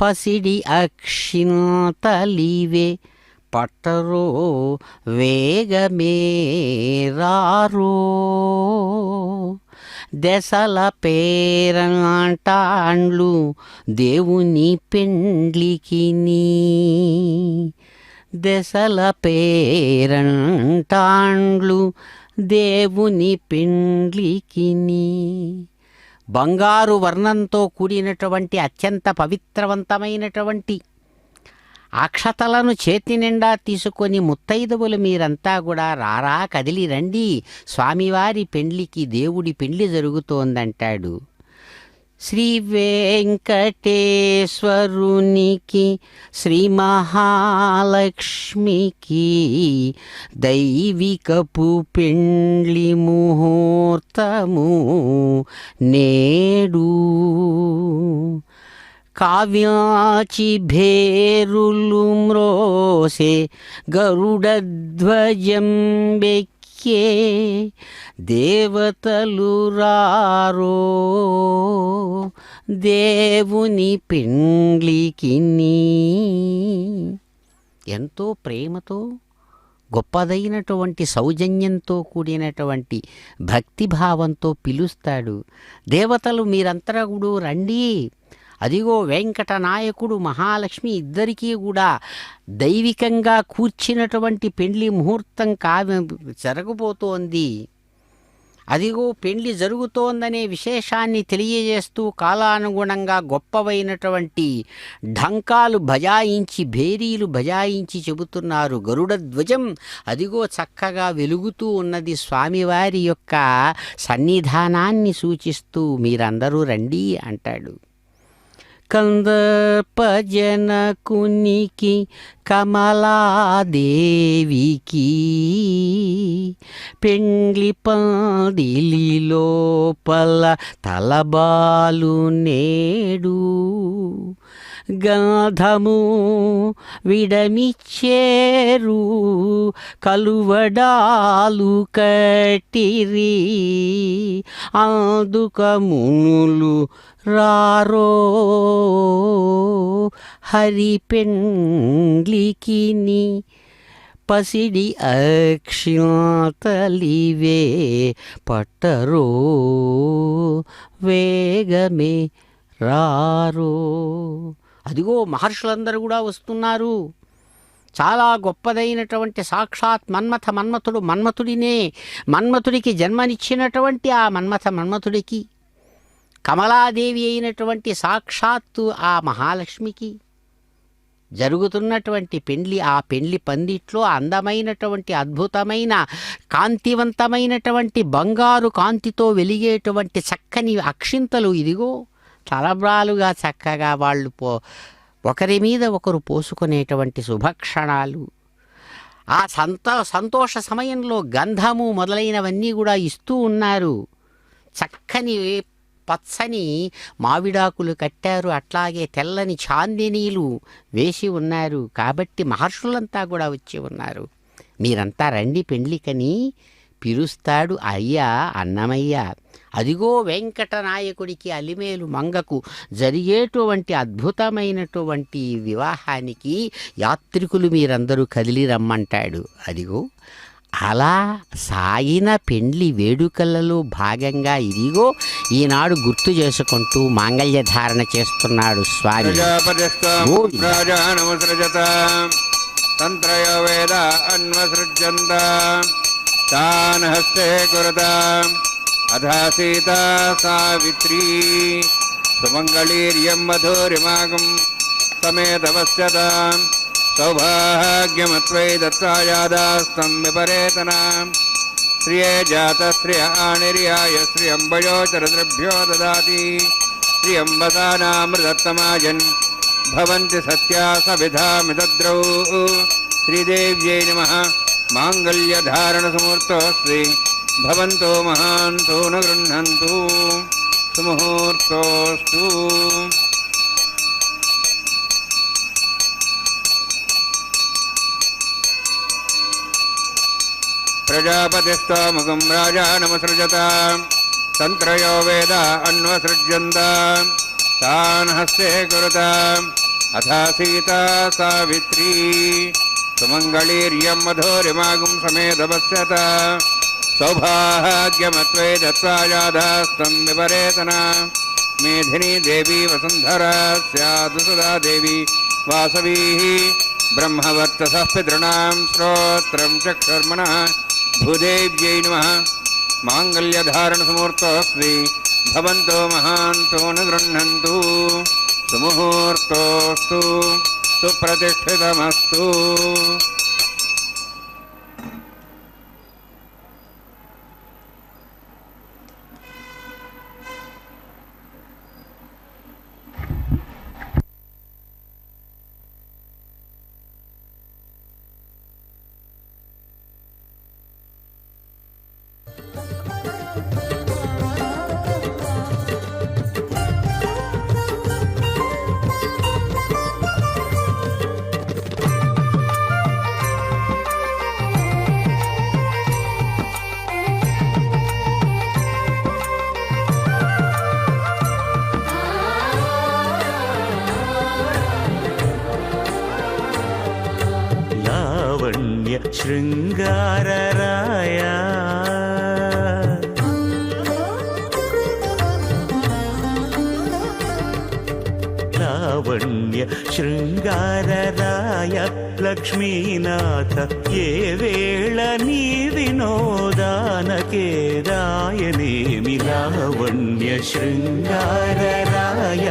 పసిడి అక్షింతలివే పట్టరో వేగమేరారో, దశల పేరంటాండ్లు దేవుని పెండ్లికి దశల పేరంటాండ్లు దేవుని పెండ్లికి బంగారు వర్ణంతో కూడినటువంటి అత్యంత పవిత్రవంతమైనటువంటి అక్షతలను చేతి నిండా తీసుకొని ముత్తైదువులు మీరంతా కూడా రారా కదిలి రండి, స్వామివారి పెండ్లికి దేవుడి పెండ్లి జరుగుతోందంటాడు. శ్రీ వెంకటేశ్వరునికి శ్రీ మహాలక్ష్మికి దైవికపు పెండ్లి ముహూర్తము నేడు. కావ్యాచి భేరులు మ్రోసే గరుడధ్వజం బెక్కే దేవతలు రారో దేవుని పెండ్లికి. ఎంతో ప్రేమతో గొప్పదైనటువంటి సౌజన్యంతో కూడినటువంటి భక్తిభావంతో పిలుస్తాడు. దేవతలు మీరంతా కూడా రండి, అదిగో వెంకటనాయకుడు మహాలక్ష్మి ఇద్దరికీ కూడా దైవికంగా కూర్చినటువంటి పెండ్లి ముహూర్తం జరగబోతోంది. అదిగో పెండ్లి జరుగుతోందనే విశేషాన్ని తెలియజేస్తూ కాలానుగుణంగా గొప్పవైనటువంటి ఢంకాలు బజాయించి భేరీలు బజాయించి చెబుతున్నారు. గరుడ ధ్వజం అదిగో చక్కగా వెలుగుతూ ఉన్నది, స్వామివారి యొక్క సన్నిధానాన్ని సూచిస్తూ మీరందరూ రండి అంటాడు. కందర్పజనకునికి కమలాదేవికి పెండ్లి పందిలి లోపల తలబాలు నేడు. గంధము విడమిచ్చేరు కలువడాలు కట్టిరి అందుకమునులు రారో హరి పెండ్లికి పసిడి అక్షింతలివే పట్టరో వేగమే రారో. అదిగో మహర్షులందరూ కూడా వస్తున్నారు. చాలా గొప్పదైనటువంటి సాక్షాత్ మన్మథుడినే, మన్మథుడికి జన్మనిచ్చినటువంటి ఆ మన్మథుడికి, కమలాదేవి అయినటువంటి సాక్షాత్తు ఆ మహాలక్ష్మికి జరుగుతున్నటువంటి పెండ్లి. ఆ పెండ్లి పందిట్లో అందమైనటువంటి అద్భుతమైన కాంతివంతమైనటువంటి బంగారు కాంతితో వెలిగేటువంటి చక్కని అక్షింతలు ఇదిగో తలబ్రాలుగా చక్కగా వాళ్ళు ఒకరి మీద ఒకరు పోసుకునేటువంటి శుభక్షణాలు. ఆ సంతోష సమయంలో గంధము మొదలైనవన్నీ కూడా ఇస్తూ ఉన్నారు. చక్కని పచ్చని మావిడాకులు కట్టారు, అట్లాగే తెల్లని చాందినీలు వేసి ఉన్నారు. కాబట్టి మహర్షులంతా కూడా వచ్చి ఉన్నారు. మీరంతా రండి పెండ్లికని పిలుస్తాడు అయ్యా అన్నమయ్య. అదిగో వెంకటనాయకుడికి అలిమేలు మంగకు జరిగేటువంటి అద్భుతమైనటువంటి వివాహానికి యాత్రికులు మీరందరూ కదిలి రమ్మంటాడు. అదిగో అలా సాగిన పెండ్లి వేడుకలలో భాగంగా ఇదిగో ఈనాడు గుర్తు చేసుకుంటూ మాంగళ్య ధారణ చేస్తున్నాడు స్వామి. తంత్రయో వేద అన్వసృజ్యంత తాన్ హస్తే కురత అధా సీతా సావిత్రీ సుమంగళీర్యం మధురిమాగం సమేతవస్యత సౌభాగ్యమత్వై దత్తాయాదాస్తం విపరేతనా శ్రియే జాత శ్రియ ఆనిర్యాయ శ్రియంబయోచరద్రభ్యో దదాతి శ్రియంబసానామృతత్తమాజన్ భవంతి సత్యా సవిధామితద్రౌ. శ్రీదేవ్యై నమః. మాంగళ్యధారణసముహూర్తోస్తి భవంతో మహాంతో న గృహ్ణంతు సుముహూర్తోస్తు. ప్రజాపతిస్తోముఖం రాజానమసృజత తంత్రయో వేద అన్వసృజ్యంత తాన్ హస్తే కురుత అథా సీతా సావిత్రీ సుమంగళీర్యం మధురిమాగం సమేతవస్యత सौभाग्यमत्वे दत्त्वाजाधास्तं विपरेतना मेधिनी देवी वसुन्धरा स्यात् सदा देवी वासवीः ब्रह्मवर्चसः पितॄणां श्रोत्रं चक्षुर्मनः भूदेव्यै नमः माङ्गल्यधारणसमुहूर्तोऽस्ति भवन्तो महान्तो न गृह्णन्तु सुमुहूर्तोऽस्तु सुप्रतिष्ठितमस्तु లావణ్య శృంగారరాయ లావణ్య శృంగారరాయ లక్ష్మీనాథ ఏ వేళ నీ వినోదానకే రాయనేమి లావణ్య శృంగారరాయ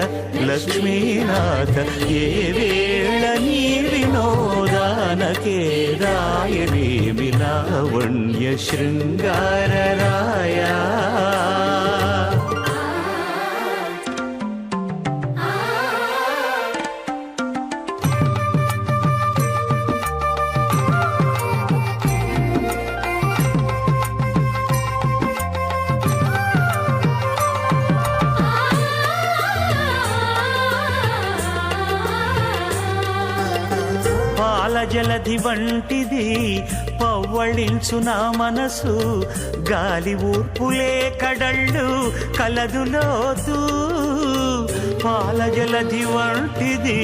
లక్ష్మీనాథ ఏ వేళ నీ వినోదానకే రాయనేమి లావణ్య శృంగారరాయ జలధి వంటిది పవ్వళించు నా మనసు గాలి ఊర్పులే కడళ్ళు కలదులోతు పాల జలధి వంటిది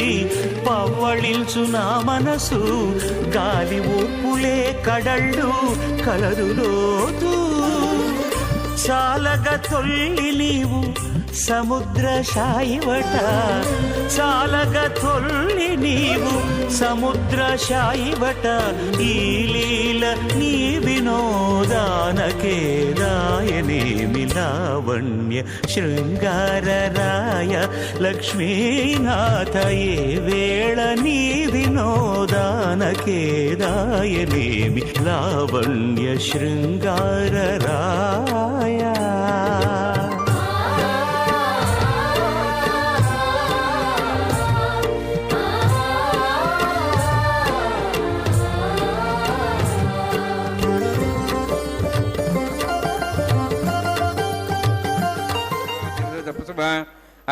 పవ్వళించు నా మనసు గాలి ఊర్పులే కడళ్ళు కలదులోతు చాలగ తొల్లి నీవు సముద్ర శాయివట చాలగ తొల్లి నీవు సముద్ర శాయివట ఈ లీల నీ వినోదానకే రాయనేమి లావణ్య శృంగారరాయ లక్ష్మీనాథ ఏ వేళ నీ వినోదానకే రాయనేమి లావణ్య శృంగారరాయ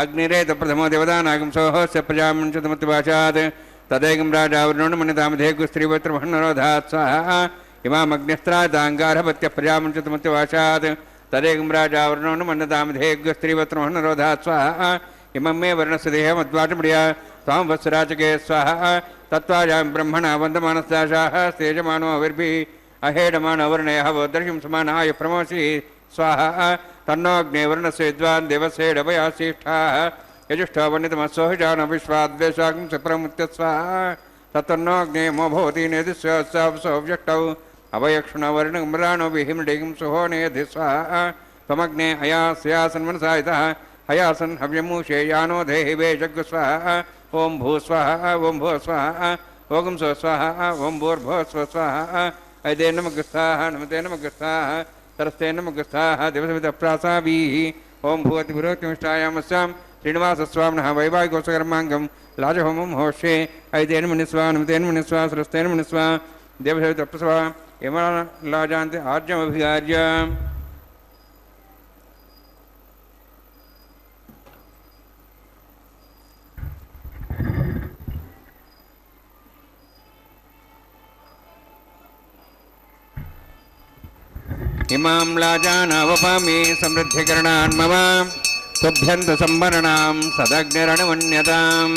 अग्निरेत प्रथमो देवदानागं सोहोस्य प्रजामंशतमतिभाषात् तदेकं राजावरुणो मन्यतामधेगु स्त्रीवत्रभण्णरोधात् स्वाहा इमामग्निस्त्रादाङ्गारभत्य प्रजामंशतमतिभाषात् तदेकं राजावरुणो मन्यतामधेगु स्त्रीवत्रभण्णरोधात् स्वाहा इमं मे वर्णस्य देहमद्वाटमृया त्वां वत्सराचके स्वाहा तत्त्वायां ब्रह्मणा वन्दमानस्दाशाः तेजमानो अविर्भिः अहेडमानवर्णयः वोदर्शिं समानाय प्रमोषि स्वाहा तन्नोऽग्नेवर्णस्य विद्वान् देवस्येडभयासिष्ठाः यजुष्ठो वन्नितमस्सोहिजान विश्वाद्वेषाकं सप्रमुत्य स्वाहा तत्तन्नोऽग्नेयमो भवति नेदिस्योत्सवव्यक्तौ अवयक्षुणवर्णमराणो विहिमृडिगं सुहोनेधि स्वाहा त्वमग्ने अयास्यासन्मनसा इतः हयासन् हव्यमूषे यानो देहि वेजग् स्वाहा ॐ भू स्वाहा ॐ भो स्वाहा ॐ सो स्वाहा ॐ भूर्भुवः स्वाहा ऐदे नमः स्वाहा नमते नमः स्वाहा सरस्ते नमः स्वाहा दिवसविदप्रासावीः ओं भूवति भूरोक्तिमिष्टायामस्यां श्रीनिवासस्वामिनः वैवाहिकोत्सकर्माङ्गं लाजहोमं होष्ये ऐतेन मुनिस्वा नमतेन मुनिस्वा सरस्तेन मुनिस्वा देवसविदप्रासा यमलाजान्ते आर्यमभिगार्य इमां लाजानावपामि समृद्धिकरणान् मम तुभ्यन्तसंवरणां सदग्निरणमन्यतां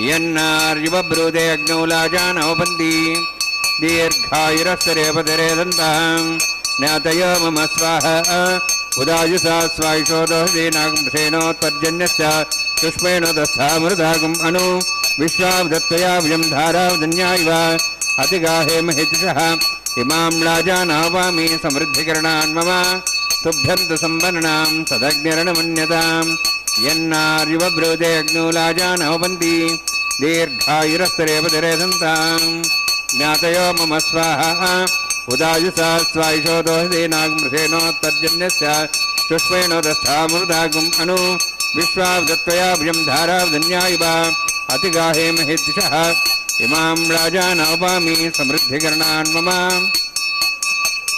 यन्नार्युवब्रूदे अग्नौ लाजानवपन्ति दीर्घायुरस्तरेपतिरे दन्तां ज्ञातयो मम स्वाहा उदायुषा स्वायुषोदोहदीनागुंसेनोत्पर्जन्यश्च सुष्मेणोदस्थामृतागुम् अनु विश्वावदत्तया विजं धारावदन्या इव अतिगाहे महितिषः इमां राजानावामि समृद्धिकरणान् मम तुभ्यन्तु सम्पन्नां सदग्निरणमन्यताम् यन्नार्युवब्रूते अग्नूलाजानवपन्ति दीर्घायुरस्तरेपतिरे सन्ताम् ज्ञातयो मम स्वाहा उदायुषा स्वायुषोदोहदीनागुंसेनोत्पर्जन्यश्च सुष्मेणोदस्थामृतागुम् अनु विश्वावदत्तया भुजं धारावदन्या इव अतिगाहे महिद्दिशः इमां राजानवपामि समृद्धिकरणान् मम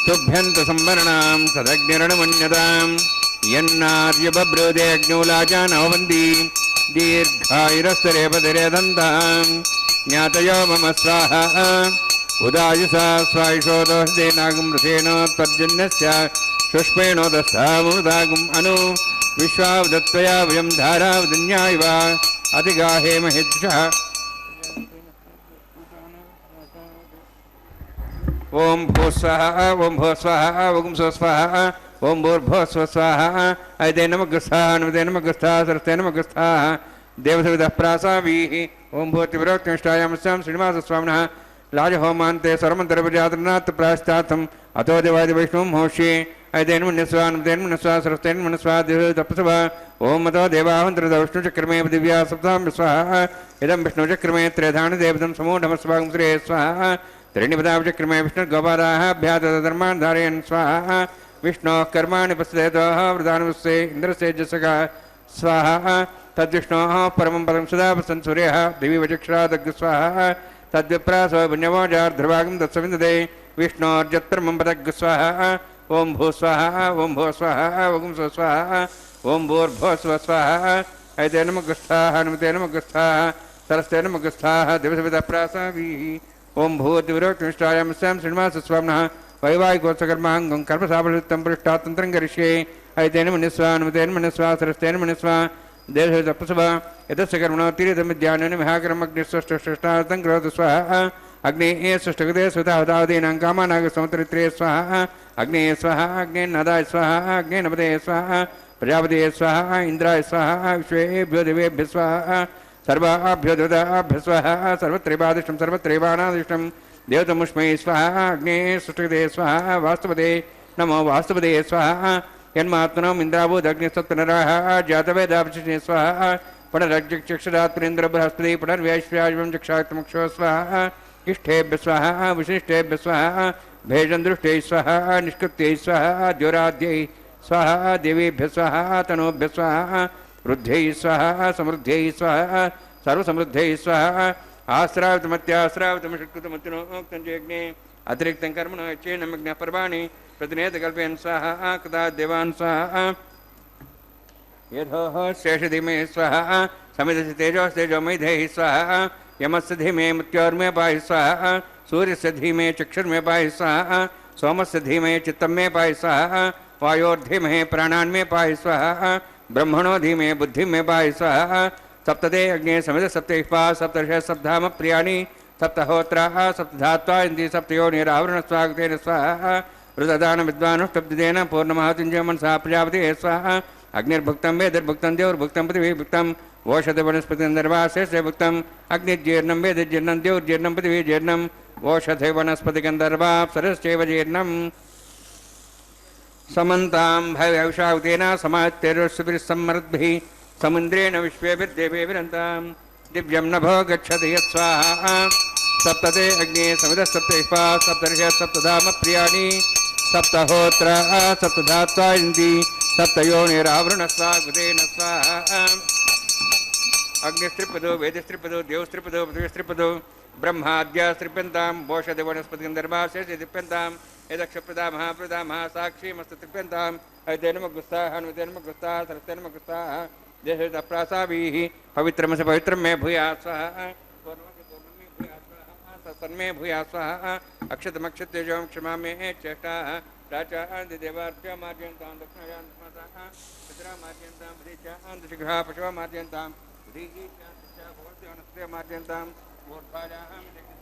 तुभ्यन्तु सम्वरणां सदग्निरणमन्यताम् यन्नार्यबभ्रूते अग्नूलाजानवपन्ति दीर्घायुरस्तरेपतिरे दन्ताम् ज्ञातयो मम स्वाहा उदायुषा स्वायुषोदोहदीनागुंसेनोत्पर्जन्यश्च सुष्मेणोदस्थामृतागुम् अनु विश्वावदत्तया भुजं धारावदन्या इव अतिगाहे महिद्दिशः ओम भू स्वाहा ओम भू स्वाहा ओम स्व स्वाहा ओम भूर्भुवः स्व स्वाहा ऐते नमः गुस्साः नमते नमः गुस्साः सरस्ते नमः गुस्साः देवसविदः प्रासावीः ओम भूतिविरोक्तिनिष्ठायामस्यां श्रीनिवासस्वामिनः लाजहोमान्ते सर्वमन्त्रप्रजातनात् प्रायश्चार्थम् अतो देवादिवैष्णवं होष्ये ऐते नमः निस्वाहा नमते नमः निस्वाहा सरस्ते नमः निस्वाहा देवतपस्वा ओम अतो देवाहन्तरदविष्णुचक्रमे दिव्या सप्तां स्वाहा इदं विष्णुचक्रमे त्रेधानि देवतं समूढमस्वागं श्री स्वाहा त्रीणिपदावचक्रमे विष्णुर्गोपादाभ्याधर्मान् धारयन् स्वाहा विष्णोः कर्माणि पश्येतोः वृदानुपस्ये इन्द्रस्य जसगा स्वाहा तद्विष्णोः परमं पदं सदा पश्यन् सूर्यः दिवि वचक्षरादग् स्वाहा तद्विप्रासो पुण्यमोजार्ध्रभागं तत्सविन्दते विष्णोर्जत्परमं पदग् स्वाहा ओम भू स्वाहा ओम भू स्वाहा ओम स्व स्वाहा ओम भूर्भुवः स्व स्वाहा ऐते नमः गुस्साः नमते नमः गुस्साः सरस्ते नमः गुस्साः दिवसविदः प्रासावीः ओम भूतिविरोक्तिनिष्ठायामस्यां श्रीनिवासस्वामिनः वैवाहिकोत्सकर्माङ्गं कर्मसाफलयुक्तं पृष्ठातन्त्रं करिष्ये ऐते नमः निस्वाहा नमते नमः निस्वाहा सरस्ते नमः निस्वाहा देवसविदः यतस्य कर्मणो तीर्थमिद्यानेन विहाकरमग्निस्वष्टष्टार्थं करोतु स्वाहा अग्नेः सृष्टगते सुतावतावदीनां कामानागसमुत्तरित्रे स्वाहा अग्नेः स्वाहा अग्नेन्नादाय स्वाहा अग्नेनपदे स्वाहा प्रजापते स्वाहा इंद्राय स्वाहा विश्वेभ्यो देवेभ्यः स्वाहा सर्वाभ्यो देवताभ्यः स्वाहा सर्वत्रैवादिष्टं सर्वत्रैवानादिष्टं देवतमुष्मै स्वाहा अग्नेः सृष्टगते स्वाहा वास्तवते नमो वास्तवते स्वाहा यन्मात्मनोम् इन्द्रावोदग्निसत्त्वनराः जातवेदाभिषिणे स्वाहा पुनरक्षरात्रेन्द्र बृहस्पति पुनर्वैश्व्याजं चक्षात्मक्षो स्वाहा इष्टेभ्य स्वाहा विशिष्टेभ्य स्वाहा भेषन्दृष्टै स्वाहा निष्कृत्यै स्वाहा द्योराद्यै स्वाहा देवीभ्य स्वाहा तनोभ्य स्वाहा वृद्ध्यै स्वाहा समृद्ध्यै स्वाहा सर्वसमृद्ध्यै स्वाहा आश्रावतमत्याश्रावतमषट्कृतमतिनोक्तं यज्ञे अतिरिक्तं कर्मणो यच्छेनमग्नः पर्वाणि प्रतिनेतकल्पयन् स्वाहा कदा देवान् स्वाहा यथोः शेषधिमे स्वाहा समिधस्य तेजोस्तेजोमैधैः स्वाहा यमस्य धीमे मृत्योर्मे पाहि स्वाहा सूर्यस्य धीमे चक्षुर्मे पाहि स्वाहा सोमस्य धीमे चित्तं मे पाहि स्वाहा वायोर्धीमहे प्राणान् मे पाहि स्वाहा ब्रह्मणो धीमे बुद्धिं मे पाहि स्वाहा सप्तते अग्ने समिध सप्तैः सप्तर्षः सप्तधाम प्रियाणि सप्तहोत्राः सप्तधात्वा इन्द्रिय सप्तयोनिरावरणस्वागतेन स्वाहा वृददान विद्वानुष्टब्देन पूर्णमहात्युञ्जय मनसा प्रजापतिः स्वाहा अग्निर्भुक्तं वेदिर्भुक्तं देवुर्भुक्तं पृथिवीर्भुक्तं वोषधि वनस्पतिगन्धर्वाशेषे भुक्तं अग्निर्जीर्णं वेदिर्जीर्णं देवुर्जीर्णं पृथिवीर्जीर्णं वोषधि वनस्पतिगन्धर्वाप्सरश्चैव जीर्णम् समन्तां भयविषावतेन समात्यैर्षुभिः समुद्रेण विश्वेभिर्देवेभिरन्तां दिव्यं नभो गच्छति यत्स्वाहा सप्तते अग्ने समिधः सप्तैः सप्तर्षः सप्तधाम प्रियाणि सप्तहोत्राः सप्तधात्वा इन्दी सप्तयोनिरावरणस्वागतेन स्वाहा अग्निस्त्रिपदो वेदस्त्रिपदो देवस्त्रिपदो पृथ्वीस्त्रिपदो ब्रह्माद्यास्त्रिप्यन्तां वोषधि वनस्पतिगन्धर्वाशेषिप्यन्तां यदक्षप्रदा महाप्रदा साक्षी मस्तत्रिप्यन्ताम् ऐते नमः गुस्साः नुते नमः गुस्साः सरस्ते नमः गुस्साः देशप्रासाभिः पवित्रमसि पवित्रं मे भूयात् स्वाहा तन्मे भूयात् स्वाहा अक्षतमक्षतेजों क्षमा मे चेष्टाः प्राचादिदेवार्भ्य मार्जयन्तां दक्षिणायां स्मसाः पितरा मार्जयन्तां प्रतीचां दशग्रहा पशवः मार्जयन्तां भवन्ति मार्जयन्तां मूर्धायां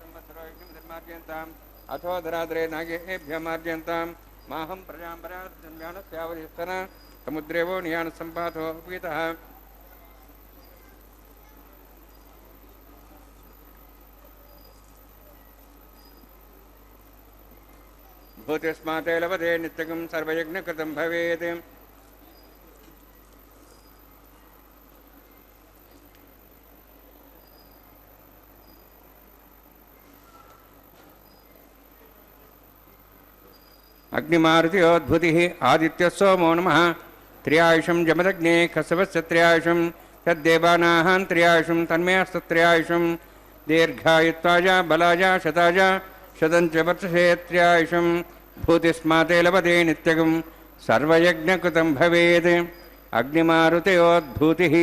संवत्सरो यज्ञं धर्मार्जयन्ताम् अथो धराधरे नागेभ्य मार्जयन्तां మాహం ప్రజాంబరాజ్ఞానస్యావధిస్తన సముద్రేవో నియాన సంపాతో పీతః భూతిస్మాతే లభతే నిత్యకం సర్వయజ్ఞకృతం భవేత్. అగ్నిమారుతియోద్భుతిః ఆదిత్యస్సోమో నమః. త్ర్యాయుషం జమదగ్నే కసవస్య త్ర్యాయుషం తద్దేవానాహం త్ర్యాయుషం తన్మేస్తు త్ర్యాయుషం. దీర్ఘాయుత్వాయ బలాయ శతాయ శతంచ వర్షసే త్ర్యాయుషం. భూతిస్మాతే లభతే నిత్యకం సర్వయజ్ఞకృతం భవేత్. అగ్నిమారుతయోద్భూతిః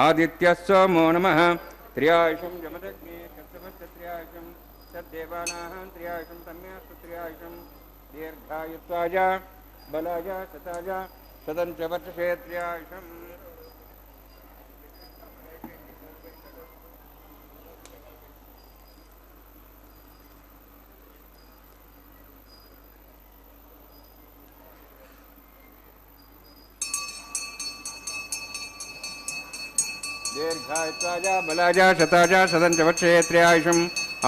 ఆదిత్యస్సోమో నమః. త్ర్యాయుషం జమదగ్నే కసవస్య త్ర్యాయుషం తద్దేవానాహం త్ర్యాయుషం తన్మేస్తు త్ర్యాయుషం. దీర్ఘాయుత్వాయ బలాయ శతాయ శతంచ వర్షసే త్ర్యాయుషం. దీర్ఘాయుత్వాయ బలాయ శతాయ శతంచ వర్షసే త్ర్యాయుషం.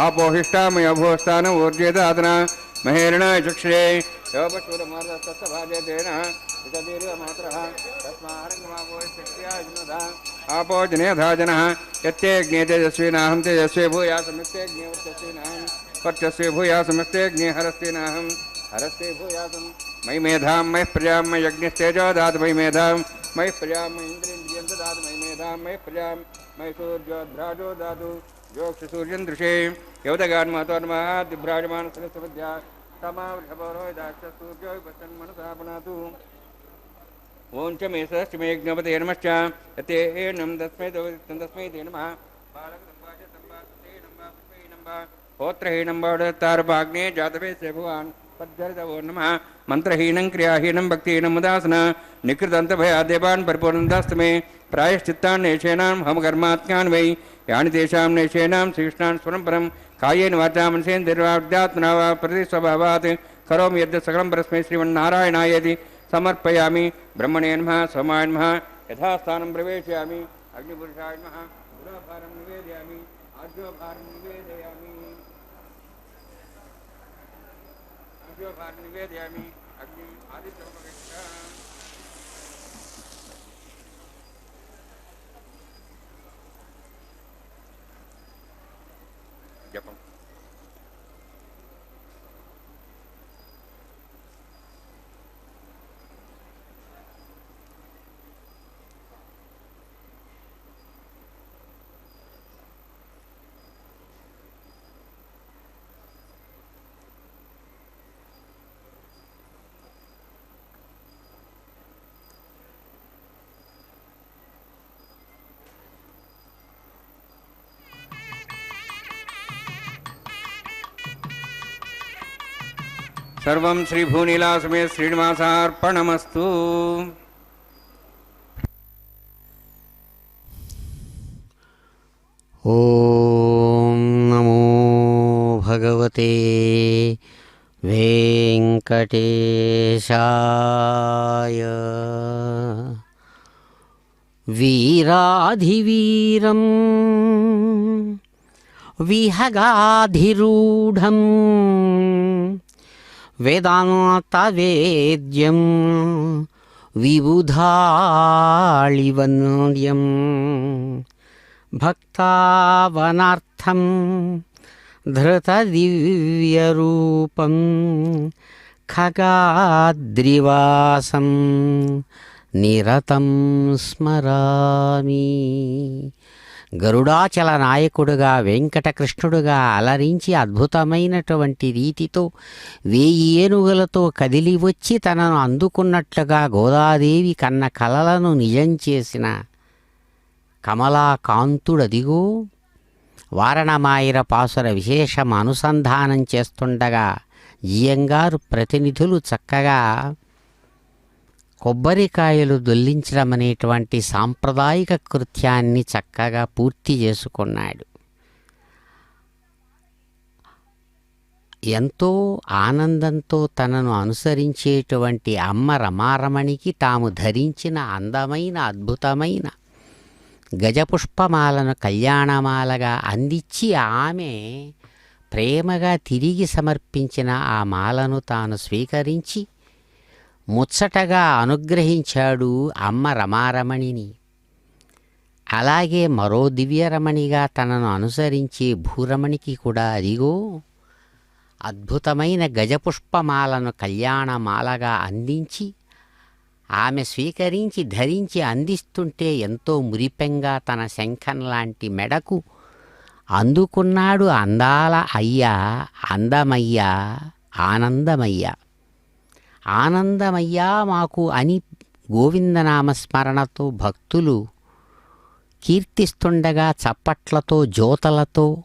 ఆపోహిష్టామయభూస్థాన ఊర్జేదాదన మహేరణాయ చక్షురే యోపశూరమార్దస్తభాజేన ఇతదీర్ఘమాత్రః తస్మారంగమాపోష్ట్యాజనః. ఆపో జనేధాజనః యత్తే జ్ఞే తేజస్వినాహం తేజస్వే భూయాసమిత్తే జ్ఞే వర్చస్వినాహం వర్చస్వే భూయాసమిత్తే జ్ఞే హరస్వినాహం హరస్తే భూయాసం. మయి మేధాం మయి ప్రజాం మయి అగ్నిస్తేజో దాతు మయి మేధాం మయి ప్రజాం మయి ఇంద్రియంద్రియం దాతు మయి మేధాం మయి ప్రజాం మయి సూర్యోద్భ్రాజో దాతు యోక్ష సూర్యం దృశే యవదగాన్మహతోన్మహ దిభ్రాజమాన సరస్వత్యా సూర్యో మనసాపనాతు. ఓం చ మే సశ్చ మే జ్ఞపతే నమశ్చ యతే ఏనం తస్మై తే నమః. హోత్రహీనం బాడతారపాగ్నే జాతవే సే భగవాన్ పద్ధరితవో నమః. మంత్రహీనం క్రియాహీనం భక్తిహీనం ఉదాసన నికృతంతభయాదేవాన్ పరిపూర్ణదాస్తమే. ప్రాయశ్చిత్తాన్నేషేణాం హమకర్మాత్మ్యాన్ వై యాని తేషాం నేషేణాం శ్రీకృష్ణాన్ స్వరం పరం. కాయేన వాచా మనసేంద్రియాత్మనా వా ప్రతిస్వభావాత్ కరోమి యద్యత్ సకలం పరస్మై శ్రీమన్నారాయణాయేతి సమర్పయామి. బ్రహ్మణే నమః సోమాయ నమః యథాస్థానం ప్రవేశయామి. అగ్నిపురుషాయ నమః పురాభారం నివేదయామి. ఆజ్యోభారం నివేదయామి. ఆజ్యోభారం నివేదయామి. అగ్ని ఆదిత్యోపగచ్చ. జపం. సర్వం శ్రీభూనీలాసమే శ్రీనివాసార్పణమస్తు. ఓం నమో భగవతే వెంకటేశాయ. వీరాధివీరం విహగాధిరూఢం వేదాంతవేద్యం విబుధాళివన్యం భక్తావనార్థం ధృతదివ్యరూపం ఖగాద్రివాసం నిరతం స్మరామి. గరుడాచల నాయకుడుగా వెంకటకృష్ణుడుగా అలరించి అద్భుతమైనటువంటి రీతితో 1000 ఏనుగులతో కదిలి వచ్చి తనను అందుకున్నట్లుగా గోదాదేవి కన్న కలలను నిజం చేసిన కమలాకాంతుడదిగో వారణమాయిర పాసుర విశేషం అనుసంధానం చేస్తుండగా జియంగారు ప్రతినిధులు చక్కగా కొబ్బరికాయలు దొల్లించడం అనేటువంటి సాంప్రదాయిక కృత్యాన్ని చక్కగా పూర్తి చేసుకున్నాడు. ఎంతో ఆనందంతో తనను అనుసరించేటువంటి అమ్మ రమారమణికి తాము ధరించిన అందమైన అద్భుతమైన గజపుష్పమాలను కళ్యాణమాలగా అందించి ఆమె ప్రేమగా తిరిగి సమర్పించిన ఆ మాలను తాను స్వీకరించి ముచ్చటగా అనుగ్రహించాడు అమ్మ రమారమణిని. అలాగే మరో దివ్యరమణిగా తనను అనుసరించే భూరమణికి కూడా అదిగో అద్భుతమైన గజపుష్పమాలను కళ్యాణమాలగా అందించి ఆమె స్వీకరించి ధరించి అందిస్తుంటే ఎంతో మురిపెంగా తన శంఖం లాంటి మెడకు అందుకున్నాడు అందాల అయ్యా, అందమయ్యా, ఆనందమయ్యా. ఆనందమయ్యా మాకు అని గోవిందనామస్మరణతో భక్తులు కీర్తిస్తుండగా చప్పట్లతో జోతలతో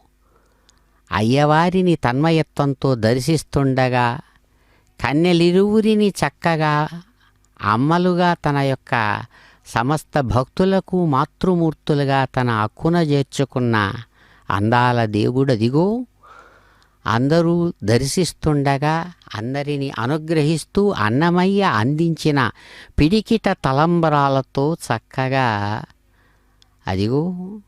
అయ్యవారిని తన్మయత్వంతో దర్శిస్తుండగా కన్నెలిరువురిని చక్కగా అమ్మలుగా తన యొక్క సమస్త భక్తులకు మాతృమూర్తులుగా తన అక్కున చేర్చుకున్న అందాల దేవుడదిగో అందరూ దర్శిస్తుండగా అందరిని అనుగ్రహిస్తూ అన్నమయ్య అందించిన పిడికిట తలంబరాలతో చక్కగా అదిగో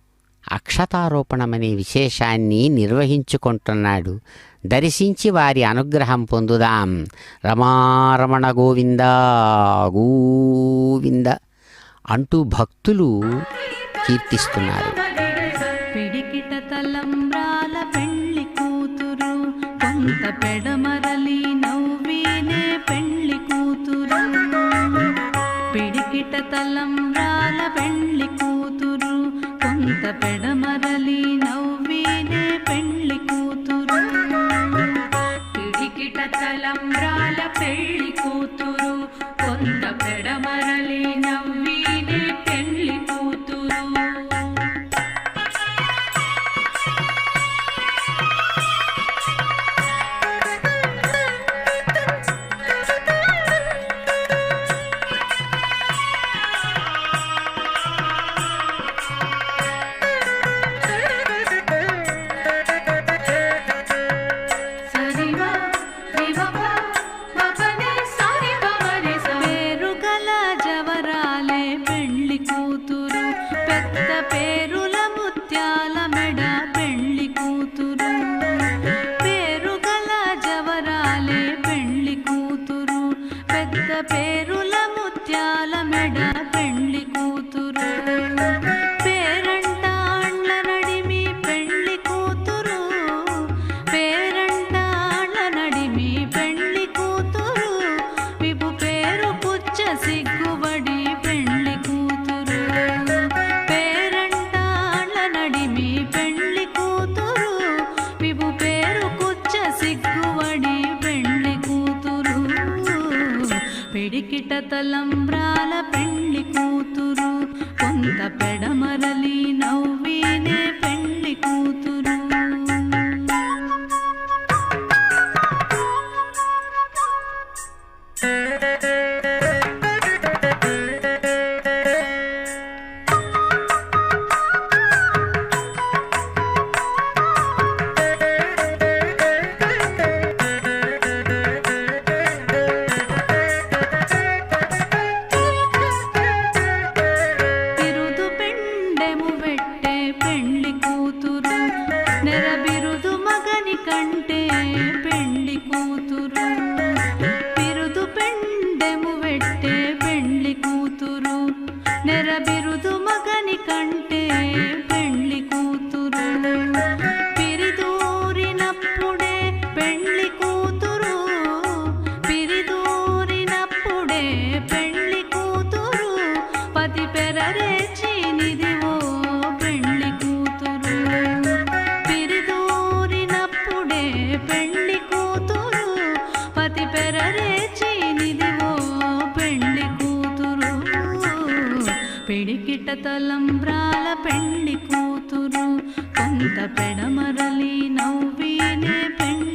అక్షతారోపణమనే విశేషాన్ని నిర్వహించుకుంటున్నాడు. దర్శించి వారి అనుగ్రహం పొందుదాం. రమారమణ గోవింద గోవింద అంటూ భక్తులు కీర్తిస్తున్నారు. పిడికిట తలంబ్రాల పెళ్లి కూతురు, కొంత పెడమరలి నవ్వినే పెళ్లి కూతురు. పిడికిట తలంబ్రాల పెళ్లి కూతురు, కొంత పెడమరలి నవ్వినే పెళ్లి కూతురు. పిడికిట తలంబ్రాల పెళ్లి కూతురు, కొంత పెడమరలి నవ్వినే పెళ్లి కూతురు. పిడికిట తలంబ్రాల పెళ్లి కూతురు, కొంత పెడమరలి నవ్వినే పెళ్లి కూతురు. పిడికిట తలంబ్రాల పెళ్లి కూతురు, కొంత పెడమరలి నవ్వినే పెళ్లి